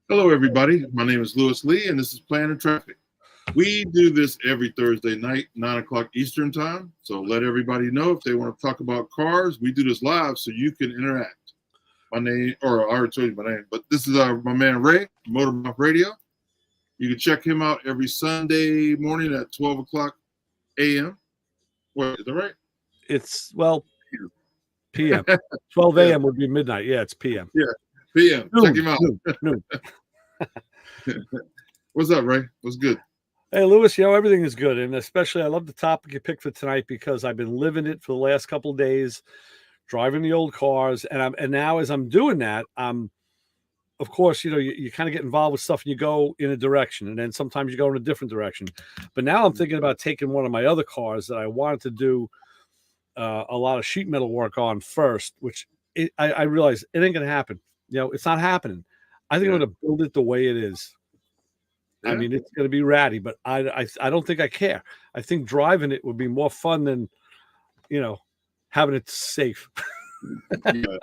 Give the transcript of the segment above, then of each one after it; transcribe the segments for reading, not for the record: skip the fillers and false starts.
Hello, everybody. My name is Lewis Lee, and this is Plaing N Traffic. We do this every Thursday night, 9 o'clock Eastern time. So let everybody know if they want to talk about cars. We do this live so you can interact. My name, or I already told you my name, but this is my man Ray, Motor Mouth Radio. You can check him out every Sunday morning at 12 o'clock a.m. Wait, is that right? It's, p.m. 12 a.m. would be midnight. Yeah, it's p.m. Yeah, p.m. Noon, Check him out. Noon. What's up, Ray? What's good? Hey, Lewis, everything is good. And especially I love the topic you picked for tonight because I've been living it for the last couple of days, driving the old cars. And now as I'm doing that, of course, you kind of get involved with stuff and you go in a direction. And then sometimes you go in a different direction. But now I'm thinking about taking one of my other cars that I wanted to do a lot of sheet metal work on first, which I realize it ain't going to happen. It's not happening. I think I'm going to build it the way it is. Yeah. I mean, it's going to be ratty, but I don't think I care. I think driving it would be more fun than, having it safe. Yeah.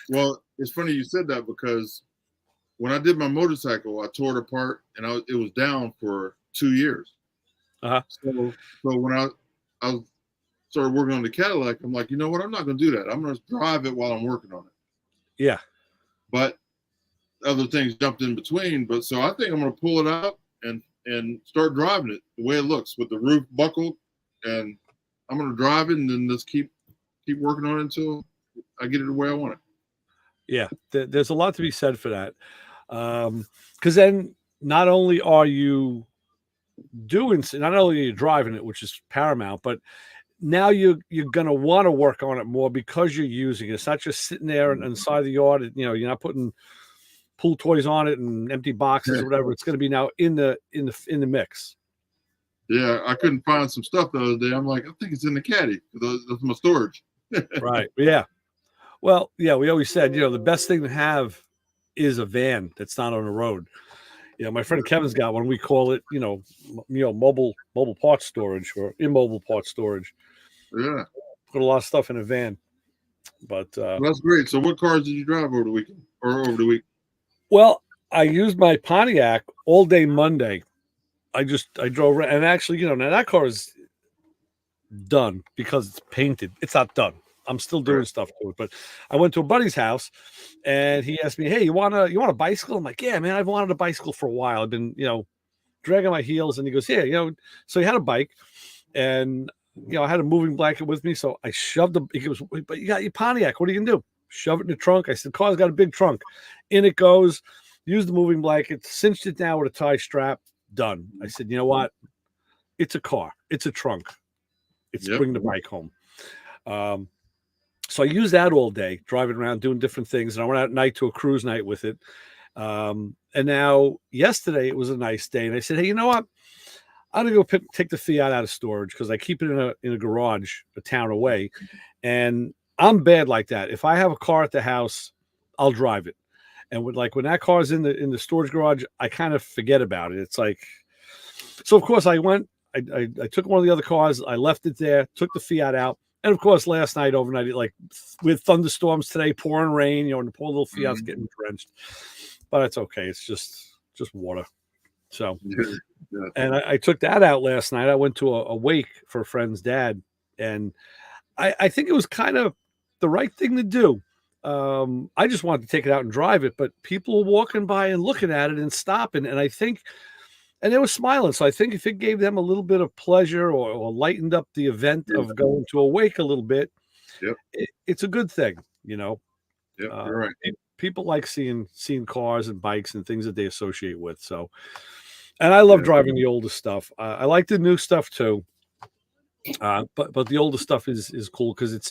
Well, it's funny you said that because when I did my motorcycle, I tore it apart and it was down for 2 years. Uh-huh. So when I started working on the Cadillac, I'm like, you know what? I'm not going to do that. I'm going to drive it while I'm working on it. Yeah. But other things jumped in between. But so I think I'm going to pull it out and start driving it the way it looks with the roof buckled, and I'm going to drive it and then just keep working on it until I get it the way I want it. Yeah, there's a lot to be said for that. Because then not only are you not only are you driving it, which is paramount, but now you're going to want to work on it more because you're using it. It's not just sitting there on the side of the yard. You're not putting pool toys on it and empty boxes or whatever. It's going to be now in the mix. Yeah, I couldn't find some stuff the other day. I'm like, I think it's in the caddy. That's my storage. Right. Yeah. Well, yeah, we always said, the best thing to have is a van that's not on the road. My friend Kevin's got one. We call it, mobile parts storage or immobile parts storage. Yeah. Put a lot of stuff in a van. But that's great. So what cars did you drive over the weekend or over the week? Well, I used my Pontiac all day Monday. I drove around, and actually, now that car is done because it's painted. It's not done. I'm still doing stuff to it, but I went to a buddy's house and he asked me, "Hey, you want a bicycle?" I'm like, "Yeah, man, I've wanted a bicycle for a while. I've been, dragging my heels." And he goes, "Yeah, so he had a bike and, I had a moving blanket with me. So I shoved he goes, "But you got your Pontiac. What are you going to do?" Shove it in the trunk. I said, "The car's got a big trunk." In it goes, use the moving blanket, cinched it down with a tie strap, done. I said, "You know what? It's a car. It's a trunk. It's bring the bike home." So I used that all day, driving around, doing different things. And I went out at night to a cruise night with it. And now yesterday it was a nice day. And I said, "Hey, you know what? I'm going to go take the Fiat out of storage because I keep it in a garage a town away. And I'm bad like that. If I have a car at the house, I'll drive it. And when that car is in the storage garage, I kind of forget about it. It's like, so of course I went, I took one of the other cars, I left it there, took the Fiat out. And of course, last night, overnight, like with thunderstorms today, pouring rain, and the poor little Fiat's getting drenched. But it's okay. It's just water. So, and I took that out last night. I went to a wake for a friend's dad, and I think it was kind of the right thing to do. I just wanted to take it out and drive it, but people were walking by and looking at it and stopping, and I think. And they were smiling. So I think if it gave them a little bit of pleasure or lightened up the event of going to a wake a little bit, it's a good thing, Yeah, you're right. People like seeing cars and bikes and things that they associate with. So, and I love driving the older stuff. I like the new stuff too. But the older stuff is cool because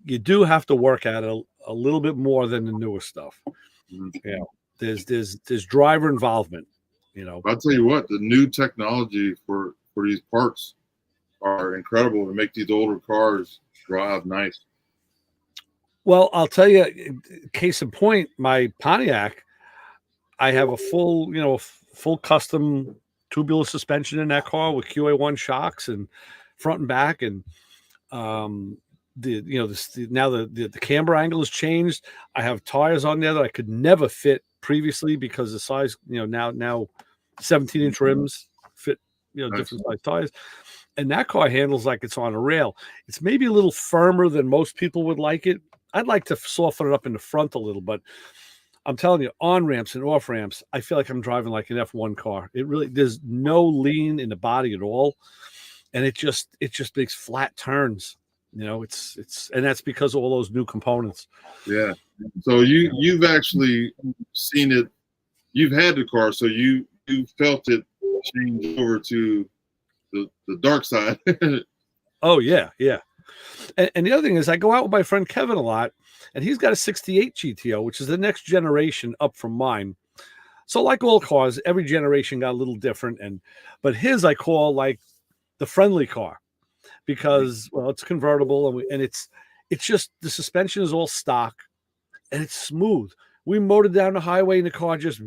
you do have to work at it a little bit more than the newer stuff. Mm-hmm. There's driver involvement. I'll tell you what, the new technology for these parts are incredible to make these older cars drive nice. Well, I'll tell you, case in point, my Pontiac, I have a full custom tubular suspension in that car with QA1 shocks and front and back, and now the camber angle has changed. I have tires on there that I could never fit previously because the size, now 17-inch rims fit, different size tires. And that car handles like it's on a rail. It's maybe a little firmer than most people would like it. I'd like to soften it up in the front a little, but I'm telling you, on ramps and off ramps, I feel like I'm driving like an F1 car. It really, there's no lean in the body at all. And it just makes flat turns. And that's because of all those new components. Yeah. So you've actually seen it. You've had the car, so you felt it change over to the dark side. Oh yeah. And the other thing is, I go out with my friend Kevin a lot, and he's got a 68 GTO, which is the next generation up from mine. So like all cars, every generation got a little different. But his I call like the friendly car because, well, it's convertible and it's just, the suspension is all stock and it's smooth. We motored down the highway and the car just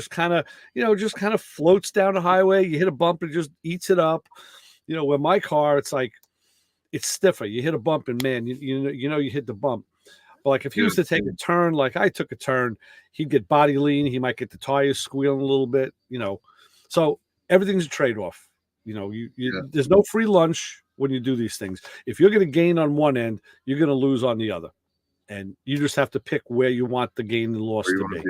kind of floats down the highway. You hit a bump, it just eats it up. With my car, it's like, it's stiffer. You hit a bump and man, you hit the bump. But like if he was to take a turn, like I took a turn, he'd get body lean. He might get the tires squealing a little bit, So everything's a trade-off. There's no free lunch when you do these things. If you're going to gain on one end, you're going to lose on the other. And you just have to pick where you want the gain and loss to be.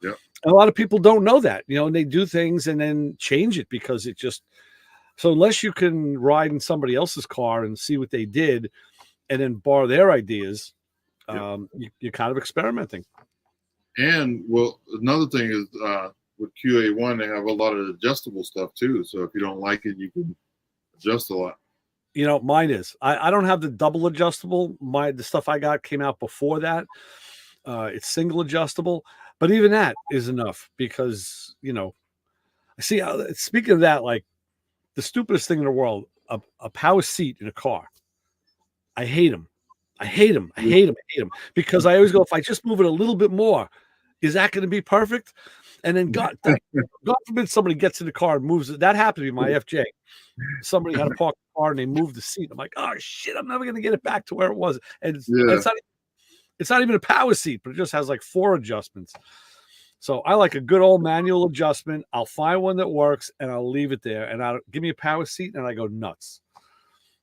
Yeah. A lot of people don't know that, and they do things and then change it because it just, so unless you can ride in somebody else's car and see what they did and then borrow their ideas, you're kind of experimenting. And well, another thing is with QA1, they have a lot of adjustable stuff too. So if you don't like it, you can adjust a lot. Mine is. I don't have the double adjustable. The stuff I got came out before that. It's single adjustable, but even that is enough because see. Speaking of that, like the stupidest thing in the world, a power seat in a car. I hate them. I hate them because I always go, if I just move it a little bit more, is that going to be perfect? And then God forbid somebody gets in the car and moves it. That happened to me in my FJ. Somebody had a parked car and they moved the seat. I'm like, oh shit, I'm never going to get it back to where it was. And it's not even a power seat, but it just has like 4 adjustments. So I like a good old manual adjustment. I'll find one that works and I'll leave it there. And I'll give me a power seat and I go nuts.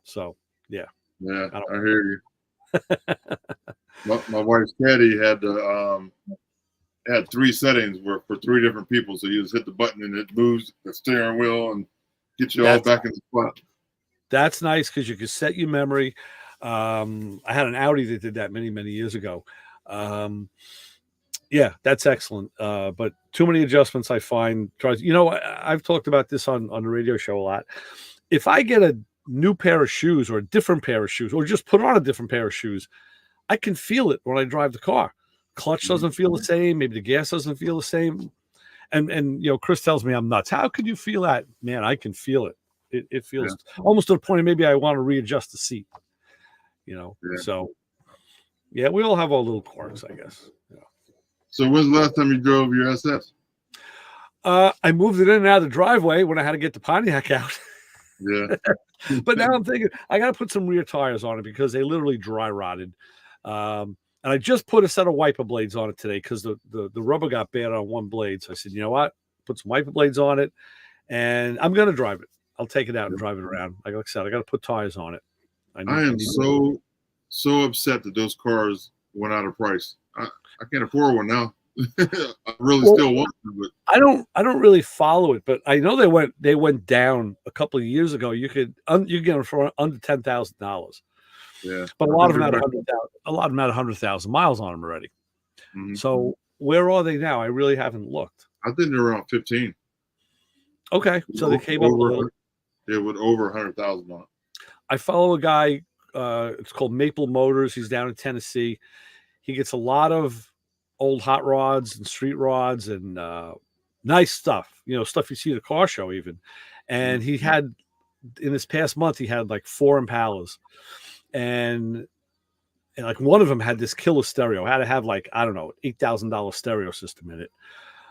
So yeah. Yeah, I hear you. my wife's caddy had had 3 settings for 3 different people. So you just hit the button and it moves the steering wheel and gets you all back in the spot. That's nice because you can set your memory. I had an Audi that did that many, many years ago. Yeah, that's excellent. But too many adjustments, I find. I've talked about this on the radio show a lot. If I get a new pair of shoes or a different pair of shoes or just put on a different pair of shoes, I can feel it when I drive the car. Clutch doesn't feel the same. Maybe the gas doesn't feel the same. And Chris tells me I'm nuts. How could you feel that? Man, I can feel it. It feels almost to the point of maybe I want to readjust the seat. So yeah, we all have our little quirks, I guess. So when's the last time you drove your SS? I moved it in and out of the driveway when I had to get the Pontiac out. Yeah. But now I'm thinking I got to put some rear tires on it because they literally dry rotted. And I just put a set of wiper blades on it today because the rubber got bad on one blade. So I said, you know what? Put some wiper blades on it and I'm going to drive it. I'll take it out and drive it around. Like I said, I got to put tires on it. I am so upset that those cars went out of price. I can't afford one now. I really still want them, but I don't really follow it, but I know they went down a couple of years ago. You get them for under $10,000. Yeah, but a lot of them had 100,000 miles on them already. Mm-hmm. So where are they now? I really haven't looked. I think they're around 15. Okay, so they came up a little. They went over 100,000 on it. I follow a guy. It's called Maple Motors. He's down in Tennessee. He gets a lot of old hot rods and street rods and nice stuff. Stuff you see at a car show even. And he had in this past month he had like 4 Impalas, and like one of them had this killer stereo. Had to have like I don't know $8,000 stereo system in it.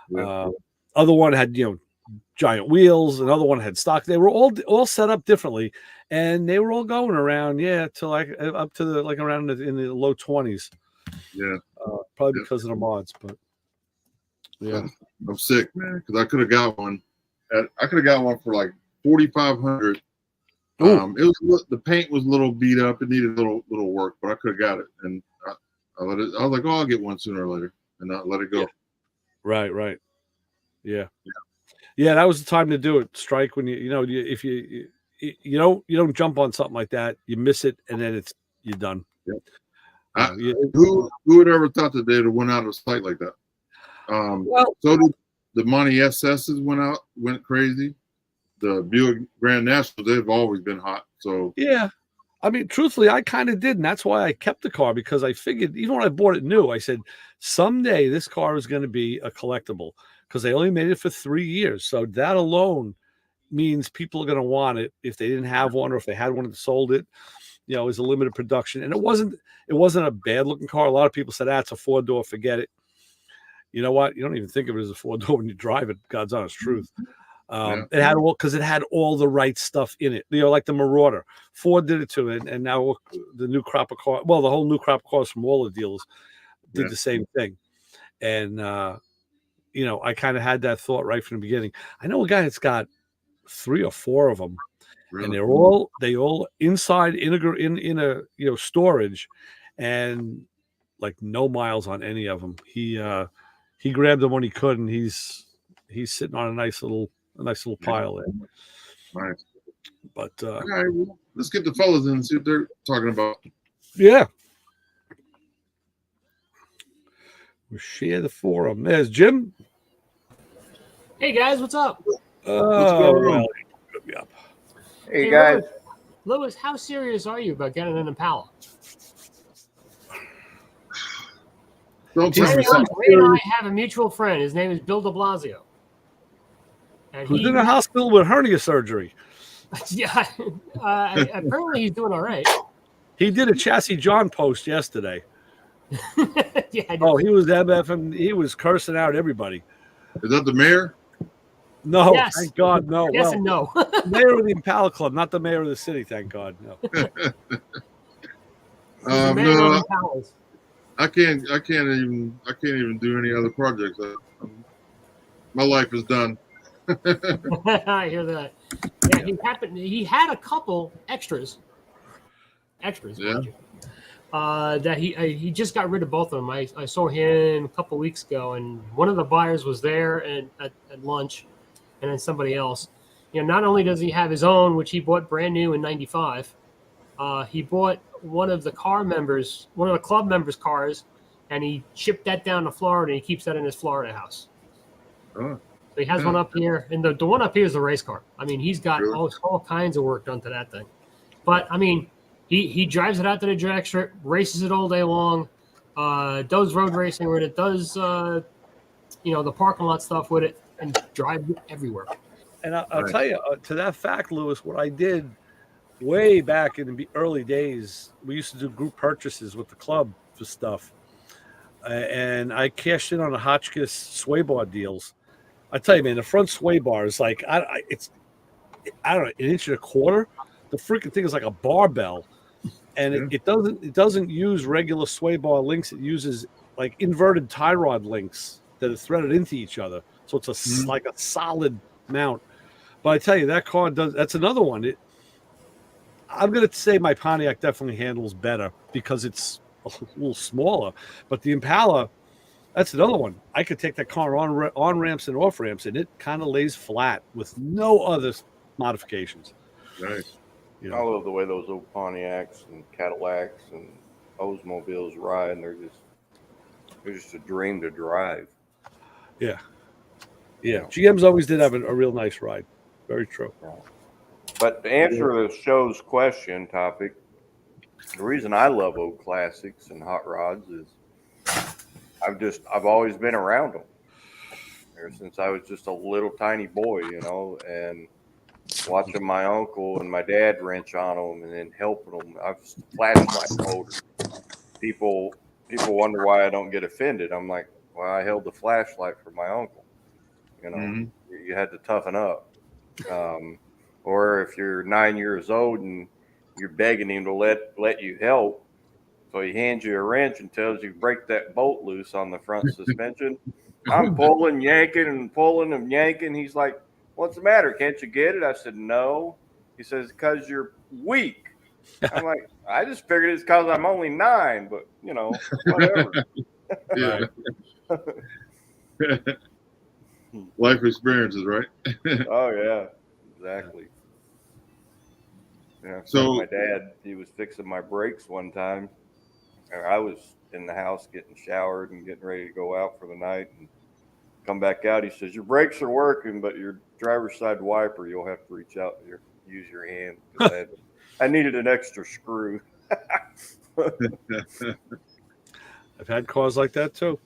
Yeah. Other one had giant wheels. Another one had stock. They were all set up differently, and they were all going around to like up to the like around in the low 20s. Yeah, probably because of the mods, but Yeah. I'm sick, man, because I could have got one. I could have got one for like 4,500. The paint was a little beat up. It needed a little work, but I could have got it. And I let it. I was like, oh, I'll get one sooner or later, and not let it go. Yeah. Right. Yeah. That was the time to do it. Strike when if you don't jump on something like that, you miss it, and then you're done. Yeah. Who would ever thought that they'd have went out of sight like that? So did the Monty SS's went crazy. The Buick Grand Nationals, they've always been hot. So yeah, I mean, truthfully, I kind of did, and that's why I kept the car, because I figured, even when I bought it new, I said someday this car is going to be a collectible, because they only made it for 3 years. So that alone means people are going to want it if they didn't have one, or if they had one and sold it. It was a limited production, and it wasn't a bad looking car. A lot of people said, "That's a 4-door, forget it." You know what? You don't even think of it as a 4-door when you drive it. God's honest truth. It had all the right stuff in it. Like the Marauder. Ford did it too, and now the new crop of cars. Well, the whole new crop of cars from all the dealers did the same thing. And I kind of had that thought right from the beginning. I know a guy that's got 3 or 4 of them, and they all inside in a storage, and like no miles on any of them. He grabbed them when he could, and he's sitting on a nice little pile there. Nice. But all right, well, let's get the fellas in and see what they're talking about. Yeah. We'll share the forum. There's Jim. Hey guys, what's up? What's going on? Hey guys. Lewis, how serious are you about getting an Impala? Don't tell me something. Ray and I have a mutual friend. His name is Bill de Blasio. And who's in the hospital with hernia surgery. Yeah, apparently he's doing all right. He did a Chassis John post yesterday. Yeah. He was MF, and he was cursing out everybody. Is that the mayor? No, yes. Thank God, no. Yes and no. Mayor of the Impala Club, not the mayor of the city. Thank God, no. No, I can't even do any other projects. My life is done. I hear that. Yeah, he had a couple extras. Yeah. That he just got rid of both of them. I saw him a couple weeks ago, and one of the buyers was there and at lunch, and then somebody else. Not only does he have his own, which he bought brand new in '95, he bought one of the club members' cars, and he shipped that down to Florida, and he keeps that in his Florida house. Oh. So he has one up here, and the one up here is the race car. I mean, he's got all kinds of work done to that thing. But I mean, he drives it out to the drag strip, races it all day long, does road racing with it, does the parking lot stuff with it, and drives it everywhere. And I'll tell you, to that fact, Lewis, what I did way back in the early days, we used to do group purchases with the club for stuff, and I cashed in on the Hotchkiss sway bar deals. I tell you, man, the front sway bar is like it's I don't know, 1.25 inches. The freaking thing is like a barbell, and it doesn't use regular sway bar links. It uses like inverted tie rod links that are threaded into each other, so it's like a solid mount. But I tell you, that car does. That's another one. I'm going to say my Pontiac definitely handles better because it's a little smaller. But the Impala, that's another one. I could take that car on ramps and off ramps, and it kind of lays flat with no other modifications. Nice. I love the way those old Pontiacs and Cadillacs and Oldsmobiles ride, and they're just a dream to drive. Yeah. GM's always did have a real nice ride. Very true. But to answer the show's question topic, the reason I love old classics and hot rods is I've always been around them ever since I was just a little tiny boy, and watching my uncle and my dad wrench on them and then helping them. I've flashlight holder. People wonder why I don't get offended. I'm like, well, I held the flashlight for my uncle. You had to toughen up. Or if you're 9 years old and you're begging him to let you help, so he hands you a wrench and tells you break that bolt loose on the front suspension. I'm pulling, yanking, and pulling and yanking. He's like, "What's the matter? Can't you get it?" I said, "No." He says, "Because you're weak." I'm like, "I just figured it's because I'm only 9, but whatever." Yeah. Life experiences, right? Oh yeah, exactly. Yeah. So- My dad, he was fixing my brakes one time. And I was in the house getting showered and getting ready to go out for the night, and come back out. He says, "Your brakes are working, but your driver's side wiper, you'll have to reach out and use your hand." I needed an extra screw. I've had cars like that too.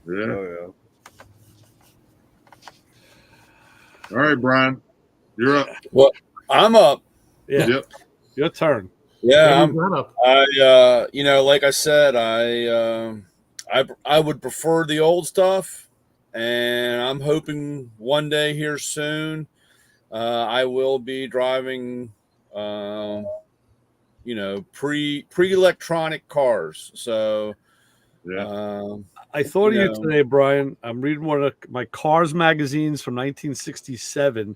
Yeah. Oh All right, Brian, you're up. Well, I'm up. Yeah. Yep. Your turn. Yeah, He's not up. like I said, I would prefer the old stuff, and I'm hoping one day here soon, I will be driving, pre-electronic cars. So, Yeah. I thought of You you know. today, Brian. I'm reading one of my Cars magazines from 1967,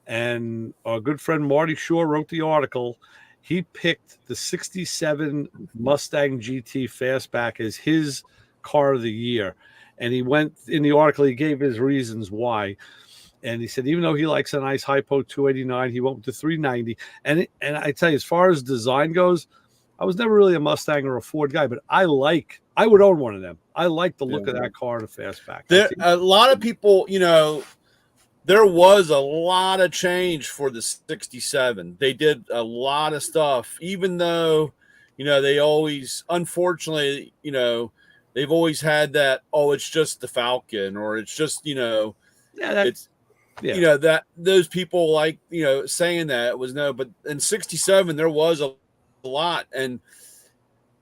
and our good friend Marty Shaw wrote the article. He picked the 67 Mustang GT Fastback as his car of the year. And he went in the article, he gave his reasons why. And he said, even though he likes a nice Hypo 289, he went with the 390. And I tell you, as far as design goes, I was never really a Mustang or a Ford guy, but I would own one of them. I like the look of that car, the Fastback. A lot of people, there was a lot of change for the 67. They did a lot of stuff, even though, they always, unfortunately, they've always had that, oh, it's just the Falcon, or it's just, that those people like, saying that was no, but in 67, there was a lot. And,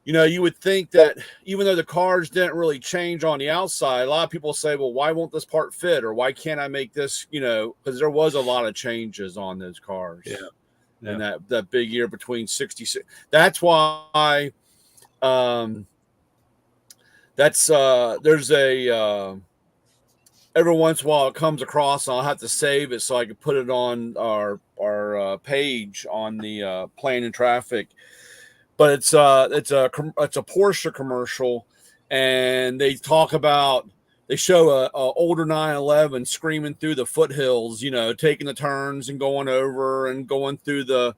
you would think that even though the cars didn't really change on the outside, a lot of people say, well, why won't this part fit? Or why can't I make this, because there was a lot of changes on those cars. Yeah. And that big year between 66. That's why there's a every once in a while it comes across, and I'll have to save it so I can put it on our page on the Plaing N Traffic. But it's a Porsche commercial, and they show a older 911 screaming through the foothills, taking the turns and going over and going through the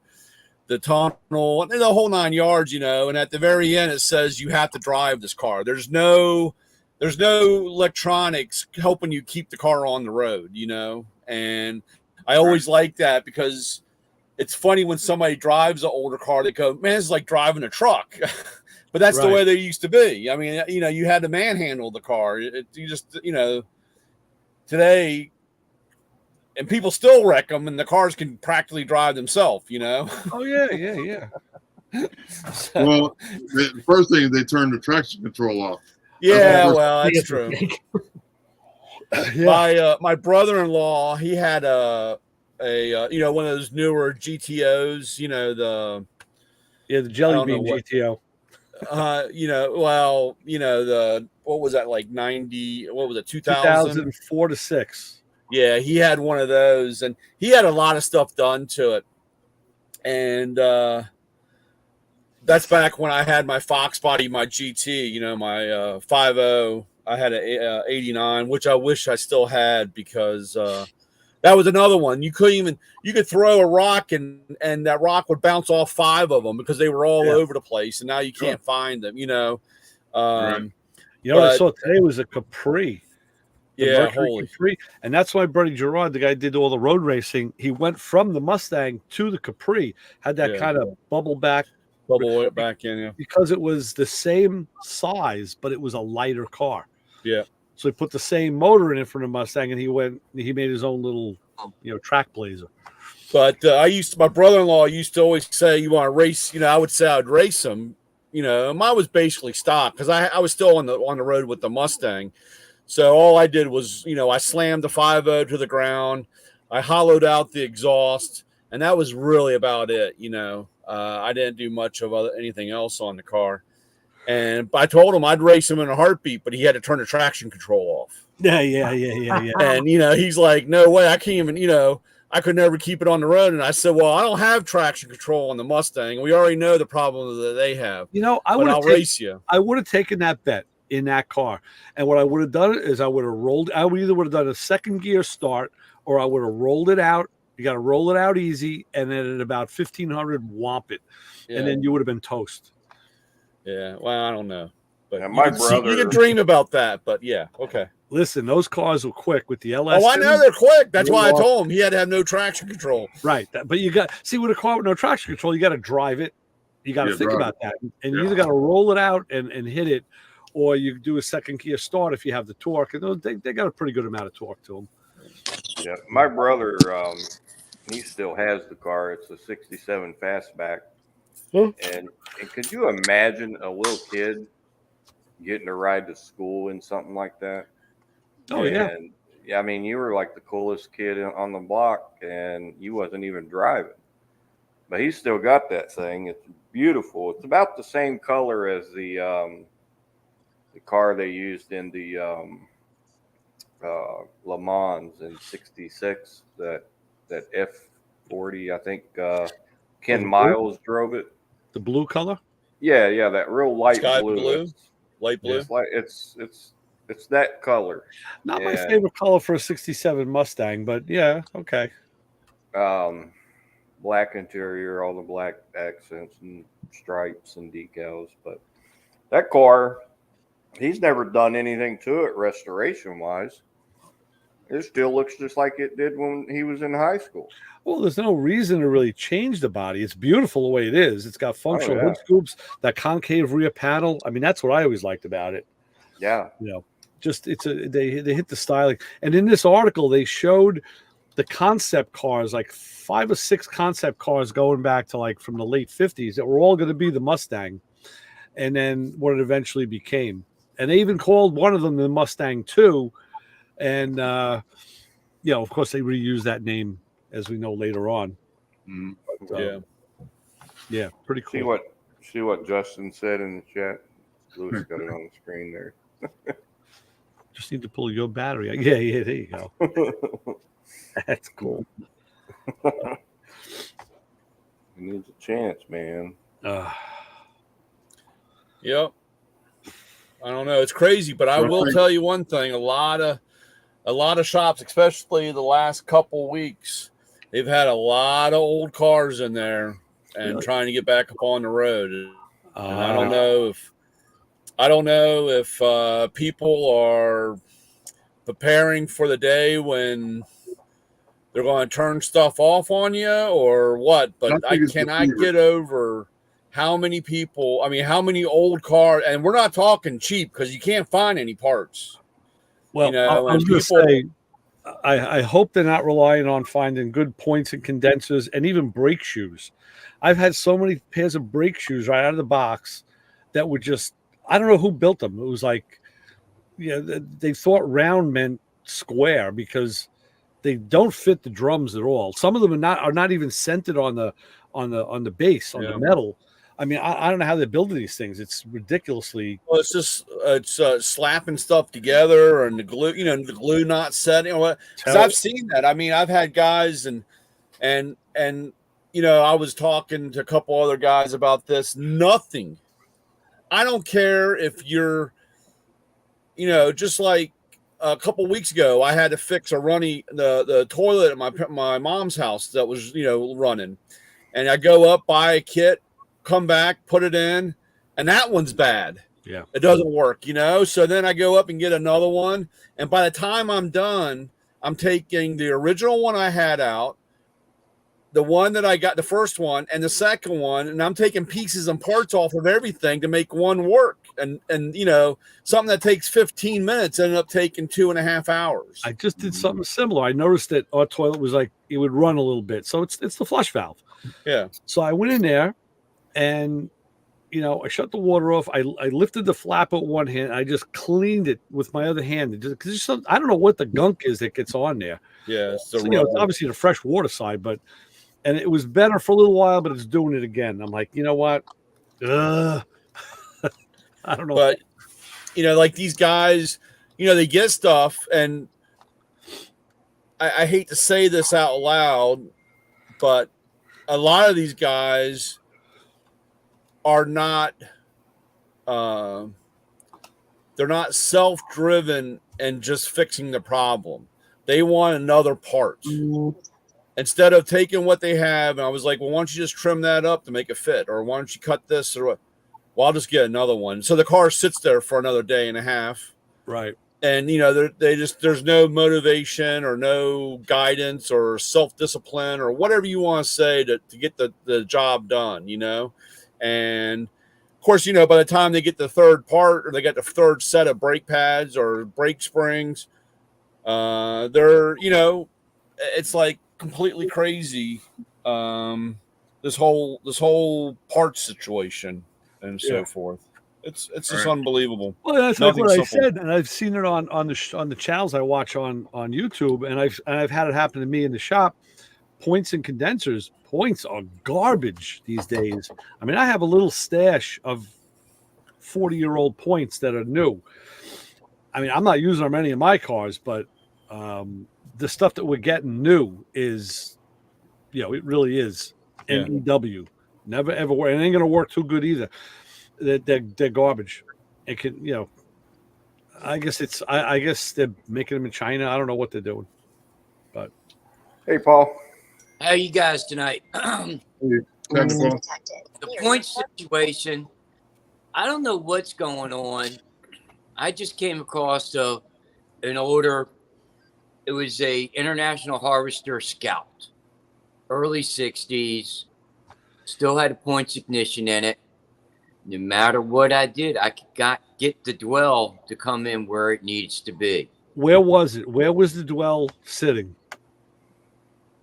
tunnel and the whole 9 yards, and at the very end it says you have to drive this car. There's no electronics helping you keep the car on the road, and I always like that, because it's funny when somebody drives an older car, they go, man, it's like driving a truck. But that's the way they used to be. I mean, you had to manhandle the car. Today, and people still wreck them, and the cars can practically drive themselves, Oh, yeah. Well, the first thing is they turn the traction control off. Yeah, well, that's true. Yeah. My brother-in-law, he had one of those newer GTOs, the Jelly Bean GTO. What was that, like 90? What was it, 2004 to 6? Yeah, he had one of those, and he had a lot of stuff done to it. And that's back when I had my Fox body, my GT, my 5.0. I had an 89, which I wish I still had, because that was another one. You could throw a rock and that rock would bounce off 5 of them, because they were all over the place, and now you can't find them, What I saw today was a Capri. Capri. And that's why Bertie Gerard, the guy who did all the road racing, he went from the Mustang to the Capri, had that kind of bubble back in, because it was the same size, but it was a lighter car. Yeah. So he put the same motor in it for the Mustang, and he made his own little, track blazer. But my brother-in-law used to always say, you want to race, I would say I'd race him, mine was basically stock, because I was still on the road with the Mustang. So all I did was, I slammed the 5.0 to the ground, I hollowed out the exhaust, and that was really about it. I didn't do much of anything else on the car. And I told him I'd race him in a heartbeat, but he had to turn the traction control off. Yeah. And, he's like, no way, I can't even, I could never keep it on the road. And I said, well, I don't have traction control on the Mustang. We already know the problem that they have. I'll race you. I would have taken that bet in that car. And what I would have done is I would either would have done a second gear start, or I would have rolled it out. You got to roll it out easy. And then at about 1500, whomp it. Yeah. And then you would have been toast. Yeah. Well, I don't know. But you can dream about that. But yeah. Okay. Listen, those cars were quick with the LS. Oh, I know they're quick. That's why I told him he had to have no traction control. Right. But you got with a car with no traction control, you got to drive it. You got to think about that. And you either got to roll it out and hit it, or you do a second gear start if you have the torque. And they got a pretty good amount of torque to them. Yeah. My brother, he still has the car. It's a 67 fastback. And could you imagine a little kid getting a ride to school in something like that? Oh, and, yeah. I mean, you were like the coolest kid on the block, and you wasn't even driving. But he's still got that thing. It's beautiful. It's about the same color as the car they used in the Le Mans in '66. That F40, I think Ken Miles drove it. The blue color? Yeah, that real light Sky blue. Light blue. It's that color. Not my favorite color for a 67 Mustang, but yeah, okay. Black interior, all the black accents and stripes and decals. But that car, he's never done anything to it restoration-wise. It still looks just like it did when he was in high school. Well, there's no reason to really change the body. It's beautiful the way it is. It's got functional hood scoops, that concave rear panel. I mean, that's what I always liked about it. Yeah. Just they hit the styling. And in this article, they showed the concept cars, like 5 or 6 concept cars going back to like from the late 50s that were all going to be the Mustang, and then what it eventually became. And they even called one of them the Mustang 2. And, of course, they reused that name, as we know later on. But, yeah, pretty cool. See what Justin said in the chat? Louis got it on the screen there. Just need to pull your battery. Yeah, there you go. That's cool. He needs a chance, man. Yep. I don't know. It's crazy, but I will tell you one thing. A lot of shops, especially the last couple weeks, they've had a lot of old cars in there and trying to get back up on the road. And I don't know if people are preparing for the day when they're going to turn stuff off on you or what. But I cannot get over how many people. I mean, how many old cars, and we're not talking cheap because you can't find any parts. Well, I was going to say, I hope they're not relying on finding good points and condensers and even brake shoes. I've had so many pairs of brake shoes right out of the box that were just, I don't know who built them. It was like, they thought round meant square because they don't fit the drums at all. Some of them are not even centered on the base, on the metal. I mean, I don't know how they're building these things. It's ridiculously. Well, it's slapping stuff together and the glue not setting. Because I've seen that. I mean, I've had guys and I was talking to a couple other guys about this. Nothing. I don't care if you're, just like a couple weeks ago, I had to fix the toilet at my mom's house that was, running, and I go up, buy a kit, come back, put it in, and that one's bad. Yeah, it doesn't work, So then I go up and get another one, and by the time I'm done, I'm taking the original one I had out, the one that I got, the first one, and the second one, and I'm taking pieces and parts off of everything to make one work. And something that takes 15 minutes ended up taking 2.5 hours. I just did something similar. I noticed that our toilet was like, it would run a little bit. So it's the flush valve. Yeah. So I went in there and, I shut the water off. I lifted the flap with one hand. I just cleaned it with my other hand. Because I don't know what the gunk is that gets on there. Yeah. It's obviously the fresh water side, and it was better for a little while, but it's doing it again. I'm like, you know what? I I don't know. But like these guys, they get stuff, and I hate to say this out loud, but a lot of these guys are not. They're not self-driven and just fixing the problem. They want another part. Instead of taking what they have, and I was like, well, why don't you just trim that up to make it fit? Or why don't you cut this? Or what? Well, I'll just get another one. So the car sits there for another day and a half. Right. And, there's no motivation or no guidance or self-discipline or whatever you want to say to get the job done, And of course, by the time they get the third part or they get the third set of brake pads or brake springs, they're, it's like completely crazy. This whole parts situation and so forth. It's just unbelievable. Well, that's like what I said, and I've seen it on the channels I watch on YouTube, and I've had it happen to me in the shop. Points and condensers. Points are garbage these days. I mean, I have a little stash of 40-year-old points that are new. I mean, I'm not using them on any of my cars, but the stuff that we're getting new is, it really is NEW. Never ever work. It ain't gonna work too good either. They're garbage. It can, I guess I guess they're making them in China. I don't know what they're doing, but hey, Paul. How are you guys tonight? Technical. The point situation, I don't know what's going on. I just came across an older, it was a International Harvester Scout, early 60s, still had a points ignition in it. No matter what I did, I could get the dwell to come in where it needs to be. Where was it? Where was the dwell sitting?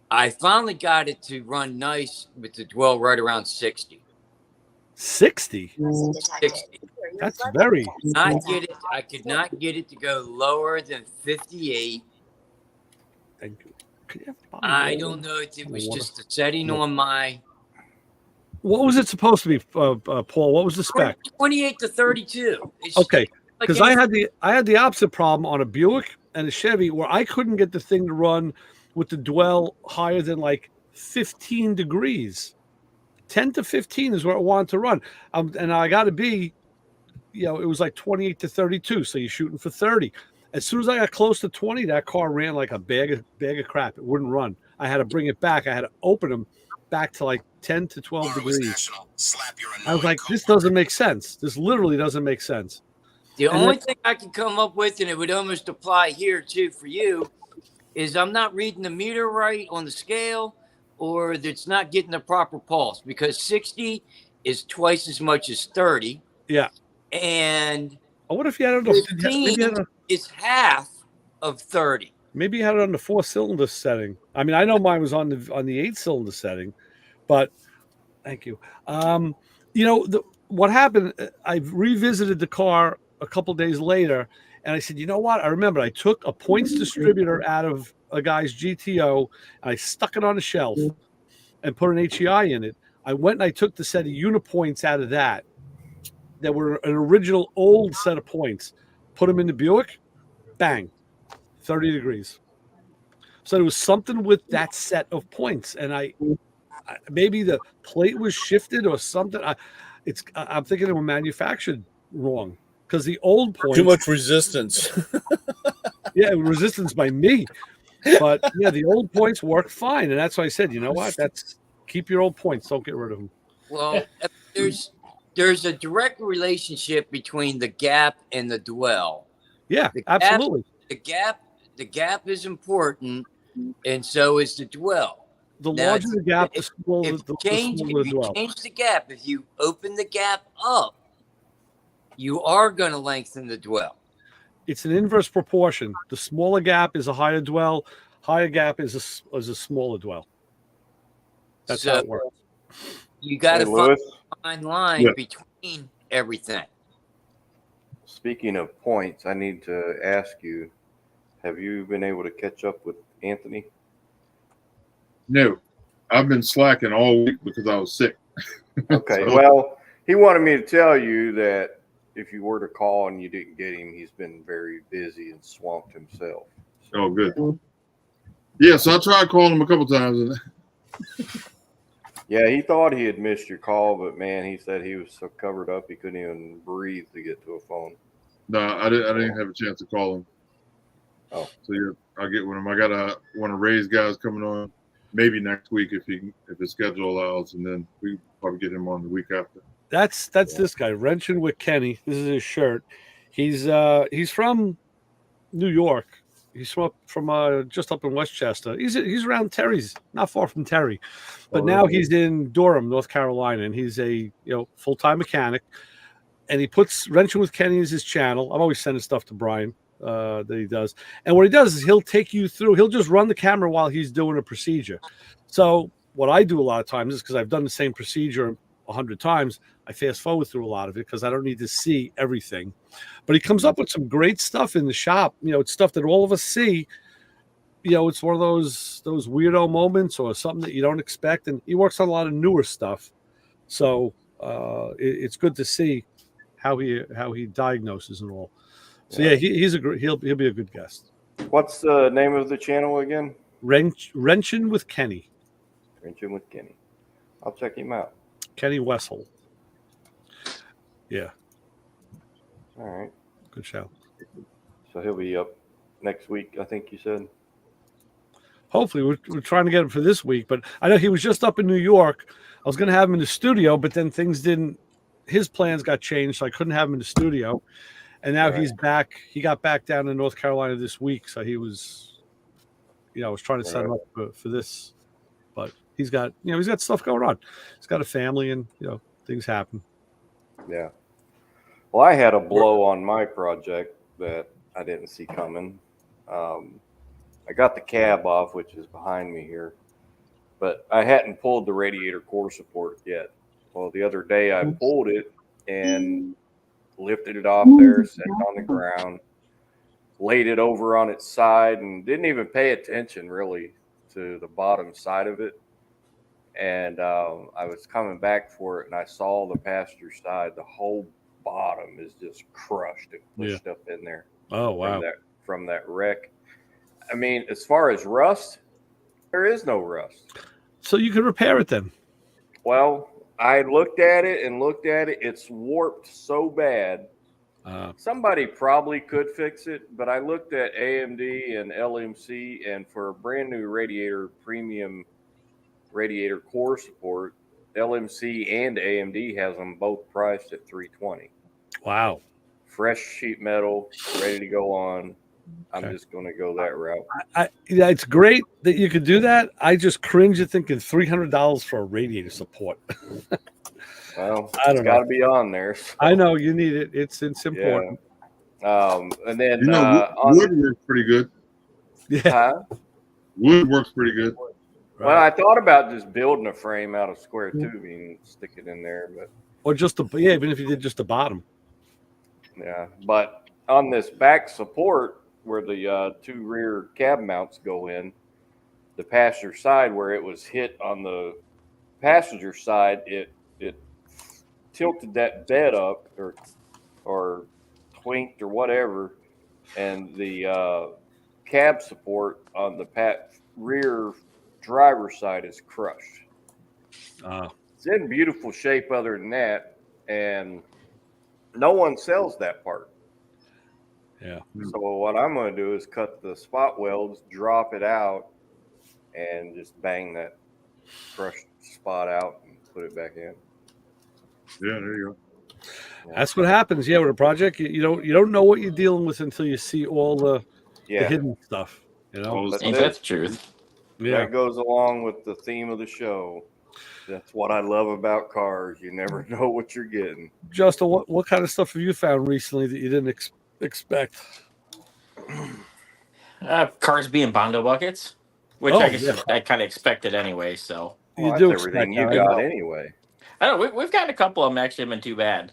I finally got it to run nice with the dwell right around 60. 60? 60. That's very. I could not get it to go lower than 58. Thank you. I don't know if it was just a setting on my. What was it supposed to be, Paul? What was the spec? 28 to 32. Okay, because I had the opposite problem on a Buick and a Chevy where I couldn't get the thing to run with the dwell higher than like 15 degrees. 10 to 15 is where I wanted to run. And I got to be, it was like 28 to 32. So you're shooting for 30. As soon as I got close to 20, that car ran like a bag of crap. It wouldn't run. I had to bring it back. I had to open them back to like 10 to 12 degrees. I was like, this doesn't make sense. This literally doesn't make sense. The only thing I can come up with, and it would almost apply here too for you, is I'm not reading the meter right on the scale, or it's not getting the proper pulse, because 60 is twice as much as 30. Yeah. And what if you had it on 15 is half of 30. Maybe you had it on the 4-cylinder setting. I mean, I know mine was on the 8-cylinder setting, but thank you. What happened, I revisited the car a couple days later, and I said, you know what? I remember I took a points distributor out of a guy's GTO, and I stuck it on a shelf and put an HEI in it. I went and I took the set of Unipoints out of that were an original old set of points, put them in the Buick, bang, 30 degrees. So there was something with that set of points, and I maybe the plate was shifted or something. I'm thinking they were manufactured wrong. Because the old points, too much resistance. Yeah, resistance by me. But yeah, the old points work fine, and that's why I said, you know what? Keep your old points. Don't get rid of them. Well, there's a direct relationship between the gap and the dwell. Yeah, absolutely. The gap is important, and so is the dwell. The larger the gap, the smaller the dwell. If you change the gap, if you open the gap up, you are going to lengthen the dwell. It's an inverse proportion. The smaller gap is a higher dwell. Higher gap is a smaller dwell. That's how it works. You got to find a fine line between everything. Speaking of points, I need to ask you, have you been able to catch up with Anthony? No, I've been slacking all week because I was sick. Okay, well, he wanted me to tell you that if you were to call and you didn't get him, he's been very busy and swamped himself. Oh, good. Yeah, so I tried calling him a couple times. And Yeah, he thought he had missed your call, but man, he said he was so covered up he couldn't even breathe to get to a phone. no, I didn't have a chance to call him. Oh. So yeah, I'll get with him. I got one of Ray's guys coming on maybe next week if his schedule allows, and then we probably get him on the week after. That's this guy, Wrenching with Kenny. This is his shirt. He's from New York. He's from just up in Westchester. He's around Terry's, not far from Terry, but now he's in Durham, North Carolina, and he's a full-time mechanic. And he puts Wrenching with Kenny as his channel. I'm always sending stuff to Brian that he does. And what he does is he'll take you through. He'll just run the camera while he's doing a procedure. So what I do a lot of times is, because I've done the same procedure 100 times, I fast forward through a lot of it because I don't need to see everything. But he comes up with some great stuff in the shop. It's stuff that all of us see. It's one of those weirdo moments or something that you don't expect. And he works on a lot of newer stuff. So it's good to see how he diagnoses and all. So yeah, he'll be a good guest. What's the name of the channel again? Wrenching with Kenny. Wrenching with Kenny. I'll check him out. Kenny Wessel. Yeah. All right. Good show. So he'll be up next week, I think you said. Hopefully, we're trying to get him for this week, but I know he was just up in New York. I was going to have him in the studio, but then his plans got changed, so I couldn't have him in the studio. And now he's back. He got back down in North Carolina this week, so he was, I was trying to set him up for this, but he's got stuff going on. He's got a family, and things happen. Yeah. Well, I had a blow on my project that I didn't see coming. I got the cab off, which is behind me here, but I hadn't pulled the radiator core support yet. Well, the other day I pulled it and lifted it off there, set it on the ground, laid it over on its side, and didn't even pay attention really to the bottom side of it. And I was coming back for it, and I saw the passenger side. The whole bottom is just crushed and pushed up in there. Oh, wow. From that wreck. I mean, as far as rust, there is no rust. So you could repair it then? Well, I looked at it. It's warped so bad. Somebody probably could fix it, but I looked at AMD and LMC, and for a brand new radiator, premium radiator core support, LMC and AMD has them both priced at $320. Wow. Fresh sheet metal, ready to go on. I'm just going to go that route. It's great that you could do that. I just cringe at thinking $300 for a radiator support. Well, it's got to be on there. So. I know you need it. It's important. Yeah. And then wood works pretty good. Yeah. Wood works pretty good. Right. Well, I thought about just building a frame out of square tubing and stick it in there, but or just even if you did just the bottom. Yeah, but on this back support where the two rear cab mounts go in, the passenger side where it was hit on the passenger side, it tilted that bed up or twinked or whatever, and the cab support on the rear driver's side is crushed. It's in beautiful shape other than that, and no one sells that part. Yeah. So what I'm going to do is cut the spot welds, drop it out, and just bang that crushed spot out and put it back in. Yeah, there you go. That's what happens. Yeah, with a project, you don't know what you're dealing with until you see all the hidden stuff. Ain't that the truth? Yeah, that goes along with the theme of the show. That's what I love about cars. You never know what you're getting. Justin, what kind of stuff have you found recently that you didn't expect? Cars being Bondo buckets, which I guess I kind of expected anyway. So you do everything you got anyway. I don't know. We've gotten a couple of them actually haven't been too bad.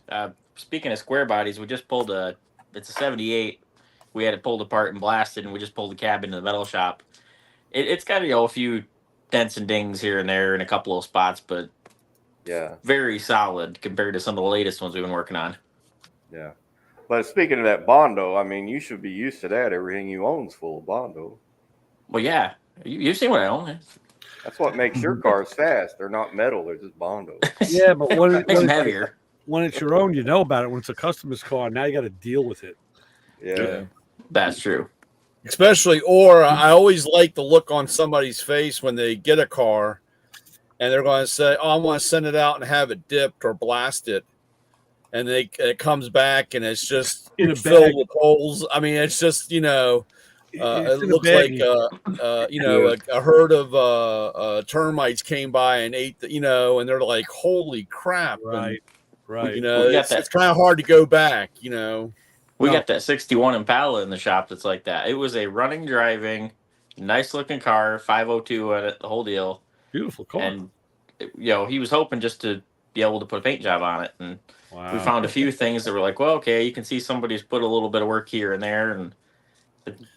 Speaking of square bodies, we just pulled it's a 78. We had it pulled apart and blasted, and we just pulled the cab into the metal shop. It's got a few dents and dings here and there in a couple of spots, but yeah, very solid compared to some of the latest ones we've been working on. Yeah. But speaking of that Bondo, I mean, you should be used to that. Everything you own's full of Bondo. Well, yeah, you've seen what I own. That's what makes your cars fast. They're not metal. They're just Bondo. Yeah, but Makes them heavier. when it's your own, you know about it. When it's a customer's car, now you got to deal with it. Yeah. That's true. Especially, or I always like the look on somebody's face when they get a car and they're going to say, "Oh, I want to send it out and have it dipped or blasted," and it comes back and it's just In a filled bag. with holes. I mean, it's just it It's in a looks like baggie. a herd of termites came by and ate and they're like, "Holy crap!" Right, And, right. it's kind of hard to go back. We No. got that 61 Impala in the shop that's like that. It was a running, driving, nice looking car, 502 on it, the whole deal. Beautiful car. And, he was hoping just to be able to put a paint job on it. And we found a few things that were like, well, okay, you can see somebody's put a little bit of work here and there. And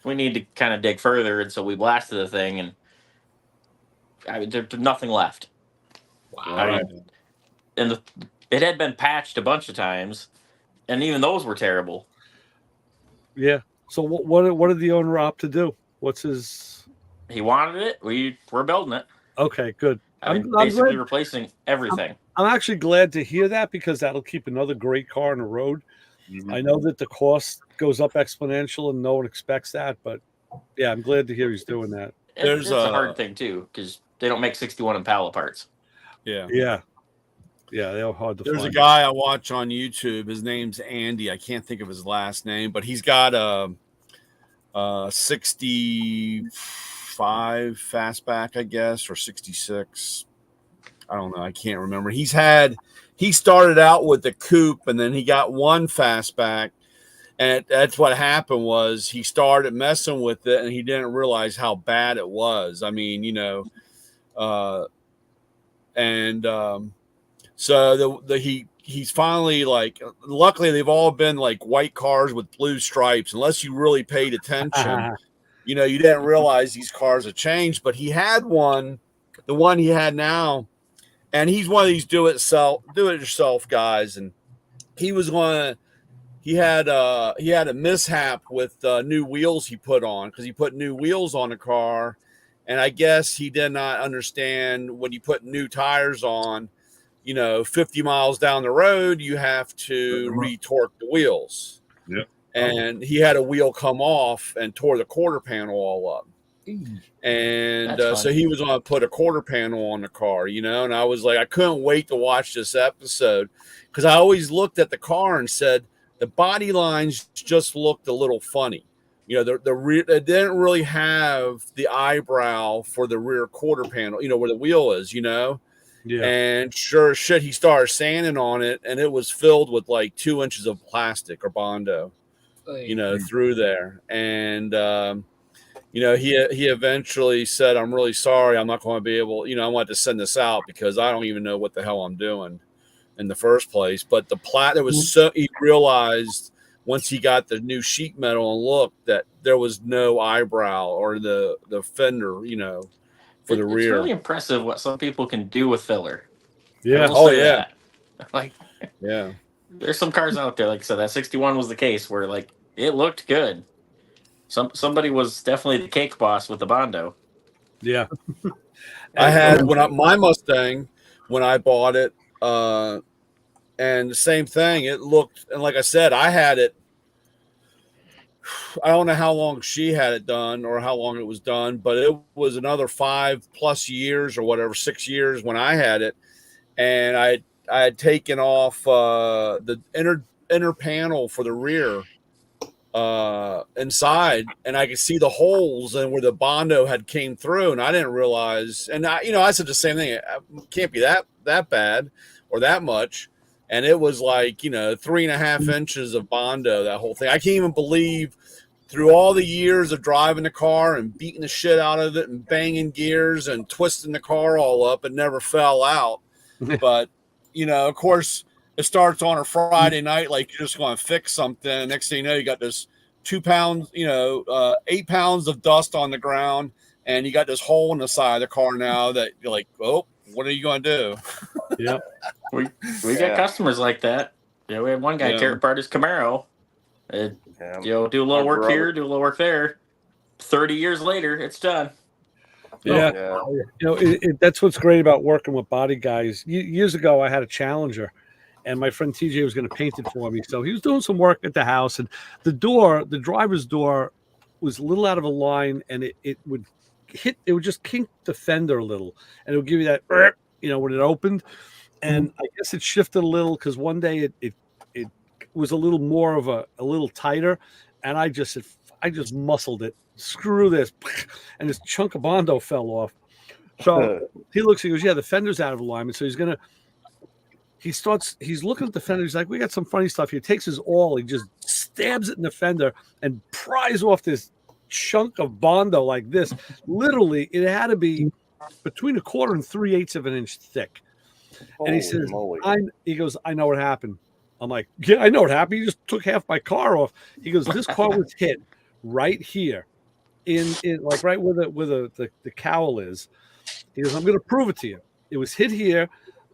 we need to kind of dig further. And so we blasted the thing. And I mean, there's nothing left. Wow. I mean, and it had been patched a bunch of times. And even those were terrible. Yeah. So what did the owner opt to do? What's his? He wanted it. We're building it. Okay, good. I'm basically replacing everything. I'm actually glad to hear that because that'll keep another great car on the road. Mhm. I know that the cost goes up exponential and no one expects that, but yeah, I'm glad to hear he's doing that. It's a hard thing too because they don't make 61 Impala parts. Yeah. Yeah, they're hard to There's find. a guy I watch on YouTube. His name's Andy. I can't think of his last name, but he's got a 65 fastback, I guess, or 66. I don't know. I can't remember. He started out with the coupe and then he got one fastback. And that's what happened was he started messing with it and he didn't realize how bad it was. I mean, so he's finally like, luckily they've all been like white cars with blue stripes. Unless you really paid attention, you didn't realize these cars have changed. But he had one, the one he had now, and he's one of these do it yourself guys. And he had a mishap with new wheels he put on because he put new wheels on the car, and I guess he did not understand when you put new tires on. 50 miles down the road, you have to re-torque the wheels. Yep. And he had a wheel come off and tore the quarter panel all up. And so he was going to put a quarter panel on the car, and I was like, I couldn't wait to watch this episode because I always looked at the car and said, the body lines just looked a little funny. The rear, it didn't really have the eyebrow for the rear quarter panel, where the wheel is, Yeah. And sure as shit, he started sanding on it, and it was filled with like 2 inches of plastic or Bondo, through there. And he eventually said, "I'm really sorry. I'm not going to be able. I want to send this out because I don't even know what the hell I'm doing in the first place." But there was he realized once he got the new sheet metal and look that there was no eyebrow or the fender, for the rear. It's really impressive what some people can do with filler. Yeah. Oh yeah. Like, yeah. There's some cars out there, like I said, that 61 was the case where like it looked good. Somebody was definitely the cake boss with the Bondo. Yeah. I had my Mustang when I bought it, and the same thing. It looked, and like I said, I had it. I don't know how long she had it done or how long it was done, but it was another 5+ years or whatever, 6 years when I had it, and I had taken off the inner panel for the rear inside, and I could see the holes and where the Bondo had came through, and I didn't realize. And I said the same thing. It can't be that bad or that much. And it was like 3.5 inches of Bondo, that whole thing. I can't even believe through all the years of driving the car and beating the shit out of it and banging gears and twisting the car all up, it never fell out. But of course, it starts on a Friday night, like you're just going to fix something. Next thing you know, you got this 2 pounds, 8 pounds of dust on the ground, and you got this hole in the side of the car now that you're like, oh, what are you going to do? Yeah. We got customers like that. Yeah, we had one guy tear apart his Camaro. Do a little work here, do a little work there. 30 years later, it's done. Yeah. Yeah. That's what's great about working with body guys. Years ago, I had a Challenger, and my friend TJ was going to paint it for me. So he was doing some work at the house, and the driver's door, was a little out of a line, and it would just kink the fender a little, and it would give you that, when it opened. And I guess it shifted a little because one day it was a little more of a little tighter, and I just muscled it. Screw this, and this chunk of Bondo fell off. So he goes, yeah, the fender's out of alignment. So he's looking at the fender. He's like, we got some funny stuff here. He takes his awl, he just stabs it in the fender and pries off this chunk of Bondo like this. Literally, it had to be between 1/4 and 3/8 of an inch thick. And he says, he goes, I know what happened. I'm like, yeah, I know what happened. You just took half my car off. He goes, this car was hit right here in like right where the cowl is. He goes, I'm going to prove it to you. It was hit here.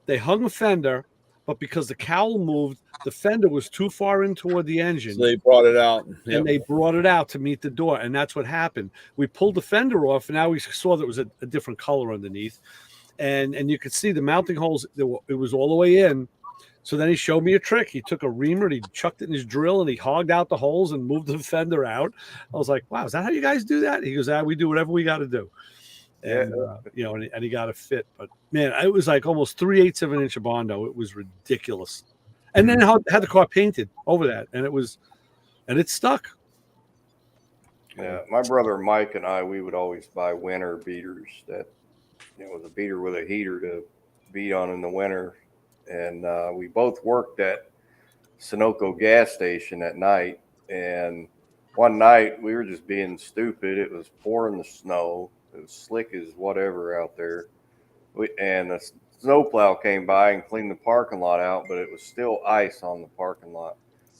They hung a fender, but because the cowl moved, the fender was too far in toward the engine. So they brought it out. And they brought it out to meet the door. And that's what happened. We pulled the fender off, and now we saw there was a different color underneath. And you could see the mounting holes. It was all the way in. So then he showed me a trick. He took a reamer, and he chucked it in his drill, and he hogged out the holes and moved the fender out. I was like, wow, is that how you guys do that? He goes, we do whatever we got to do. And, and he got it fit. But, man, it was like almost 3/8 of an inch of Bondo. It was ridiculous. And then had the car painted over that, and it stuck. Yeah, my brother Mike and I, we would always buy winter beaters that, was a beater with a heater to beat on in the winter. And we both worked at Sunoco gas station at night. And one night we were just being stupid. It was pouring the snow. It was slick as whatever out there. And the snowplow came by and cleaned the parking lot out, but it was still ice on the parking lot.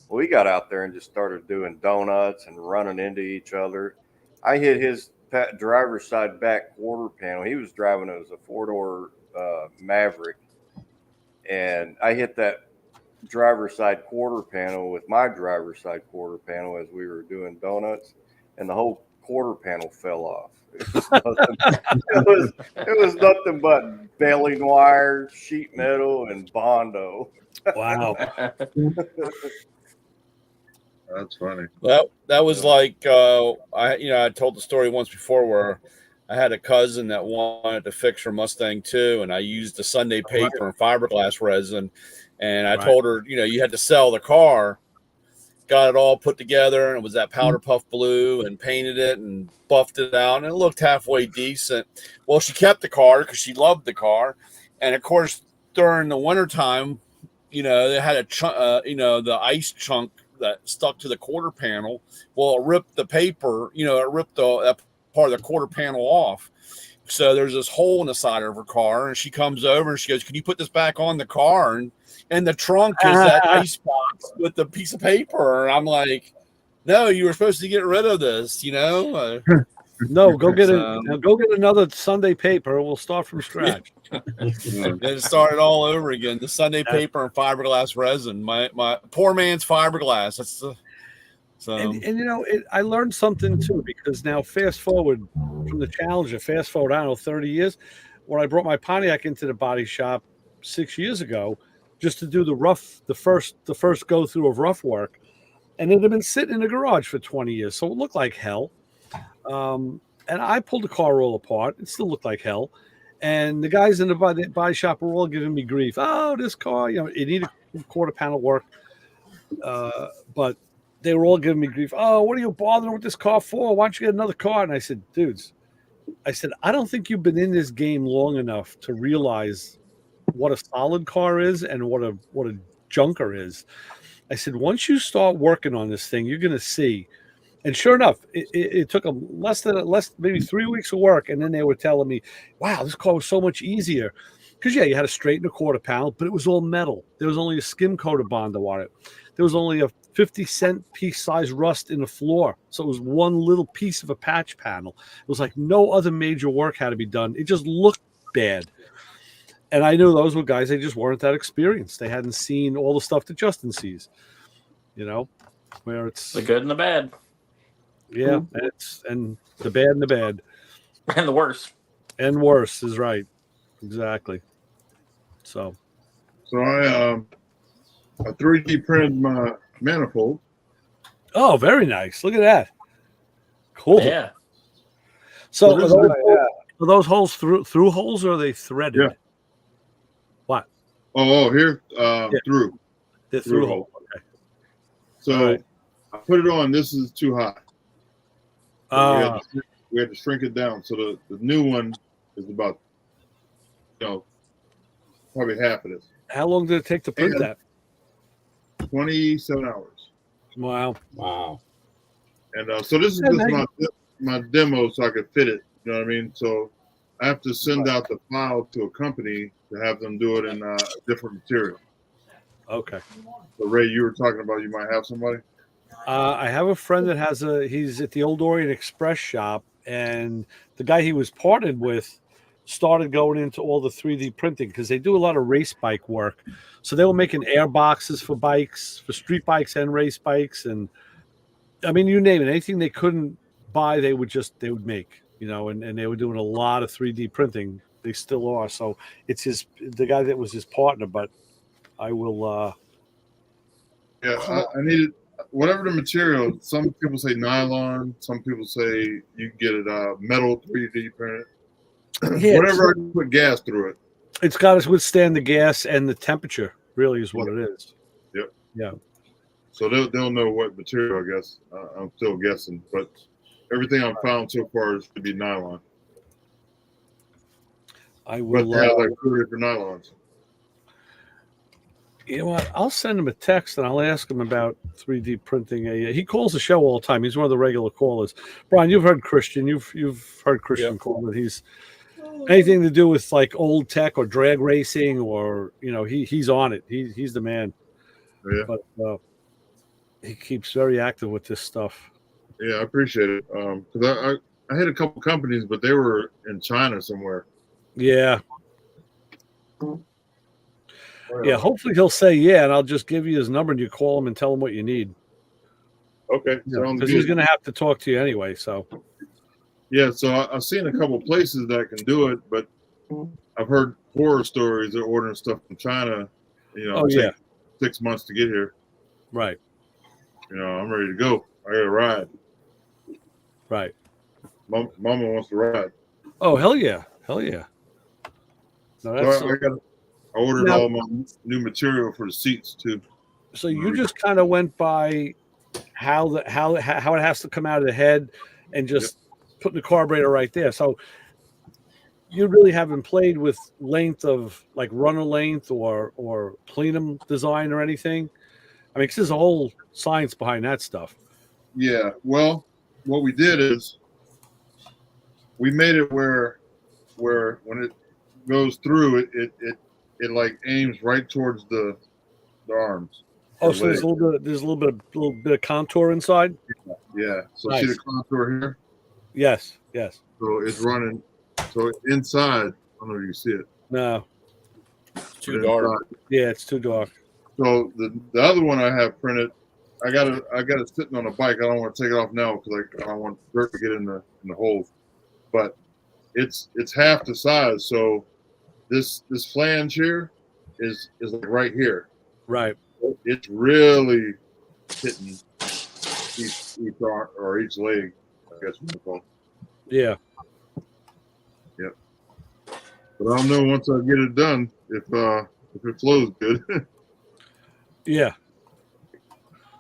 Well, we got out there and just started doing donuts and running into each other. I hit his driver's side back quarter panel. He was driving it as a 4-door Maverick. And I hit that driver's side quarter panel with my driver's side quarter panel as we were doing donuts, and the whole quarter panel fell off. It was nothing but baling wire, sheet metal, and Bondo. Wow. That's funny. That was like I told the story once before where I had a cousin that wanted to fix her Mustang too, and I used the Sunday paper and fiberglass resin, and I told her, you had to sell the car. Got it all put together, and it was that powder puff blue, and painted it and buffed it out, and it looked halfway decent. Well, she kept the car because she loved the car, and of course during the wintertime, they had a the ice chunk that stuck to the quarter panel. Well, it ripped the paper, it ripped that part of the quarter panel off. So there's this hole in the side of her car, and she comes over and she goes, "Can you put this back on the car?" And the trunk is that ice box with the piece of paper. And I'm like, "No, you were supposed to get rid of this, No, go get another Sunday paper. We'll start from scratch. Then start it all over again. The Sunday paper and fiberglass resin. My poor man's fiberglass. That's the so. And I learned something too, because now fast forward from the Challenger, I don't know, 30 years, when I brought my Pontiac into the body shop 6 years ago, just to do the first go through of rough work, and it had been sitting in the garage for 20 years, so it looked like hell. And I pulled the car all apart. It still looked like hell. And the guys in the body shop were all giving me grief. Oh, this car, it needed quarter panel work. But they were all giving me grief. Oh, what are you bothering with this car for? Why don't you get another car? And I said, dudes, I don't think you've been in this game long enough to realize what a solid car is and what a junker is. I said, once you start working on this thing, you're going to see. And sure enough, it took them maybe 3 weeks of work. And then they were telling me, wow, this car was so much easier. Because, you had to straighten the quarter panel, but it was all metal. There was only a skim coat of Bondo on it. There was only a 50-cent piece size rust in the floor. So it was one little piece of a patch panel. It was like no other major work had to be done. It just looked bad. And I knew those were guys, they just weren't that experienced. They hadn't seen all the stuff that Justin sees, where it's The good and the bad. yeah, and the bad and the bad. And the worst. And worse is right. Exactly. So I 3D printed my manifold. oh, very nice. Look at that. Cool. Yeah. So Well, are those holes through holes or are they threaded? Yeah. What? Here, through. They're Through through hole. holes. Okay. So All right. I put it on. This is too high. We had to shrink it down. So the new one is about, probably half of this. How long did it take to print that? 27 hours. Wow. And so this is Yeah, just my demo, so I could fit it. You know what I mean? So I have to send out the file to a company to have them do it in a different material. Okay. So Ray, you were talking about you might have somebody. I have a friend that he's at the old Orient Express shop, and the guy he was partnered with started going into all the 3D printing because they do a lot of race bike work. So they were making air boxes for bikes, for street bikes and race bikes. And I mean, you name it, anything they couldn't buy, they would make, and they were doing a lot of 3D printing. They still are. So it's the guy that was his partner, but I will, Yeah, I needed whatever the material. Some people say nylon. Some people say you can get it metal 3D printed. yeah, Whatever I can put gas through it. it's got to withstand the gas and the temperature, really, is what it is. Yep. Yeah. So they'll know what material. I guess I'm still guessing, but everything I've found so far is to be nylon. I But will. they have like 2 different nylons. You know what? I'll send him a text and I'll ask him about 3D printing. He calls the show all the time. He's one of the regular callers. Brian, you've heard Christian. You've heard Christian call it. He's anything to do with like old tech or drag racing or he's on it. He's the man. Yeah. But he keeps very active with this stuff. Yeah, I appreciate it. Because I had a couple companies, but they were in China somewhere. Yeah. Yeah, hopefully he'll say yeah, and I'll just give you his number and you call him and tell him what you need. Okay, sounds Because good. he's going to have to talk to you anyway. So Yeah, so I've seen a couple places that can do it, but I've heard horror stories. They're ordering stuff from China. Take 6 months to get here. right, I'm ready to go. I got to ride. right. Mama wants to ride. Oh hell yeah, hell yeah. No, that's So I ordered all my new material for the seats too. so you just kind of went by how it has to come out of the head and just putting the carburetor right there. So you really haven't played with length of like runner length or plenum design or anything. I mean, 'cause there's a whole science behind that stuff. Yeah. Well, what we did is we made it where when it goes through it like aims right towards the arms. Oh, so there's a little bit of contour inside. Yeah. So Nice. see the contour here? Yes. So it's running. So inside, I don't know if you can see it. No. Too dark. Yeah, it's too dark. So the other one I have printed, I got it sitting on a bike. I don't want to take it off now because I don't want dirt to get in the holes. But it's half the size. So this flange here is like right here. Right. It's really hitting each arm or each leg, I guess what you call it. Yeah. Yep. But I don't know once I get it done if it flows good. Yeah.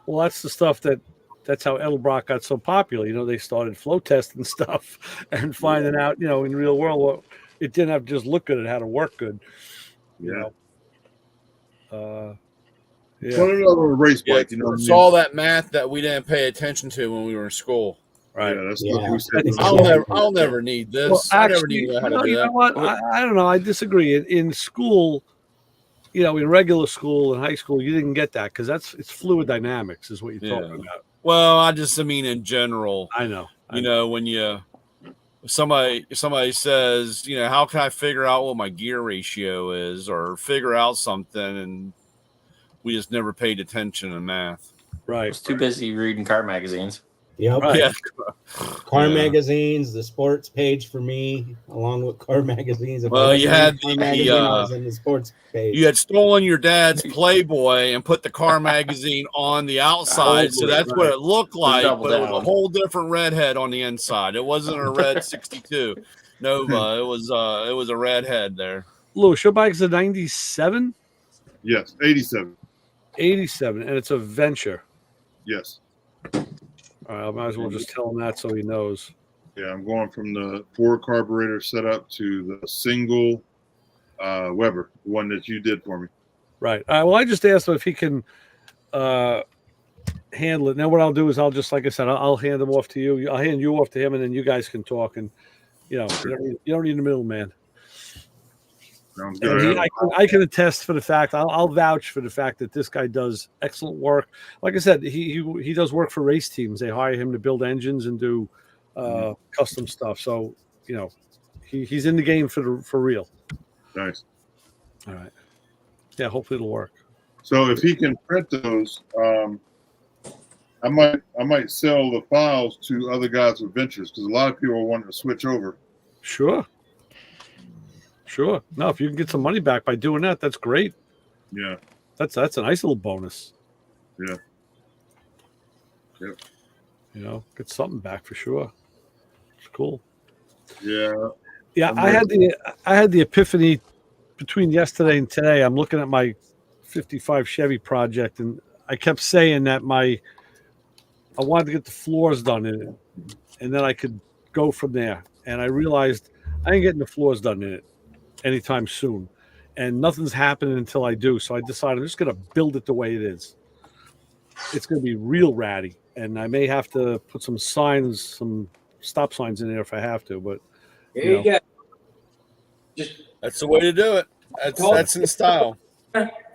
Well, that's the stuff that's how Edelbrock got so popular. They started flow testing stuff and finding out, in real world, well, it didn't have to just look good; it had to work good. Yeah. Yeah. Put it on a race bike, It's all that math that we didn't pay attention to when we were in school. Right. Yeah, that's stuff we said. I'll never need this. Well, I never actually, knew how to do you that. know what? I don't know. I disagree. In school, in regular school and high school, you didn't get that because it's fluid dynamics is what you're talking about. Well, I mean in general. I know. When you if somebody says, you know, how can I figure out what my gear ratio is, or figure out something, and we just never paid attention to math. I Right. was too busy reading car magazines. Yep. Right. Yeah. Car Yeah. magazines, the sports page for me, along with car magazines. If Well, I you wasn't in had the car the, magazine, I was in the sports page. You had stolen your dad's Playboy and put the car magazine on the outside, so that's what it looked like, double but it was a down. whole different redhead on the inside. It wasn't a red 62 Nova. It was a redhead there. Louis, your bike's a 97? Yes, 87. 87, and it's a Venture. Yes. All right, I might as well just tell him that so he knows. Yeah, I'm going from the 4 carburetor setup to the single Weber, the one that you did for me. Right. All right. Well, I just asked him if he can handle it. Now, what I'll do is I'll just, like I said, I'll hand him off to you. I'll hand you off to him, and then you guys can talk. And you know, you don't need a middleman. Sounds And good. I can attest for the fact. I'll vouch for the fact that this guy does excellent work. Like I said, he does work for race teams. They hire him to build engines and do custom stuff. So you know, he's in the game for real. Nice. All right. Yeah. Hopefully it'll work. So if he can print those, I might sell the files to other guys with ventures, because a lot of people are wanting to switch over. Sure. No, if you can get some money back by doing that, that's great. Yeah. That's a nice little bonus. Yeah. Yep. You know, get something back for sure. It's cool. Yeah. Yeah, I had the epiphany between yesterday and today. I'm looking at my 55 Chevy project, and I kept saying that I wanted to get the floors done in it, and then I could go from there. And I realized I ain't getting the floors done in it anytime soon, and nothing's happening until I do. So I decided I'm just going to build it the way it is. It's going to be real ratty, and I may have to put some signs, some stop signs in there if I have to. But There you go. That's the way to do it. That's in style.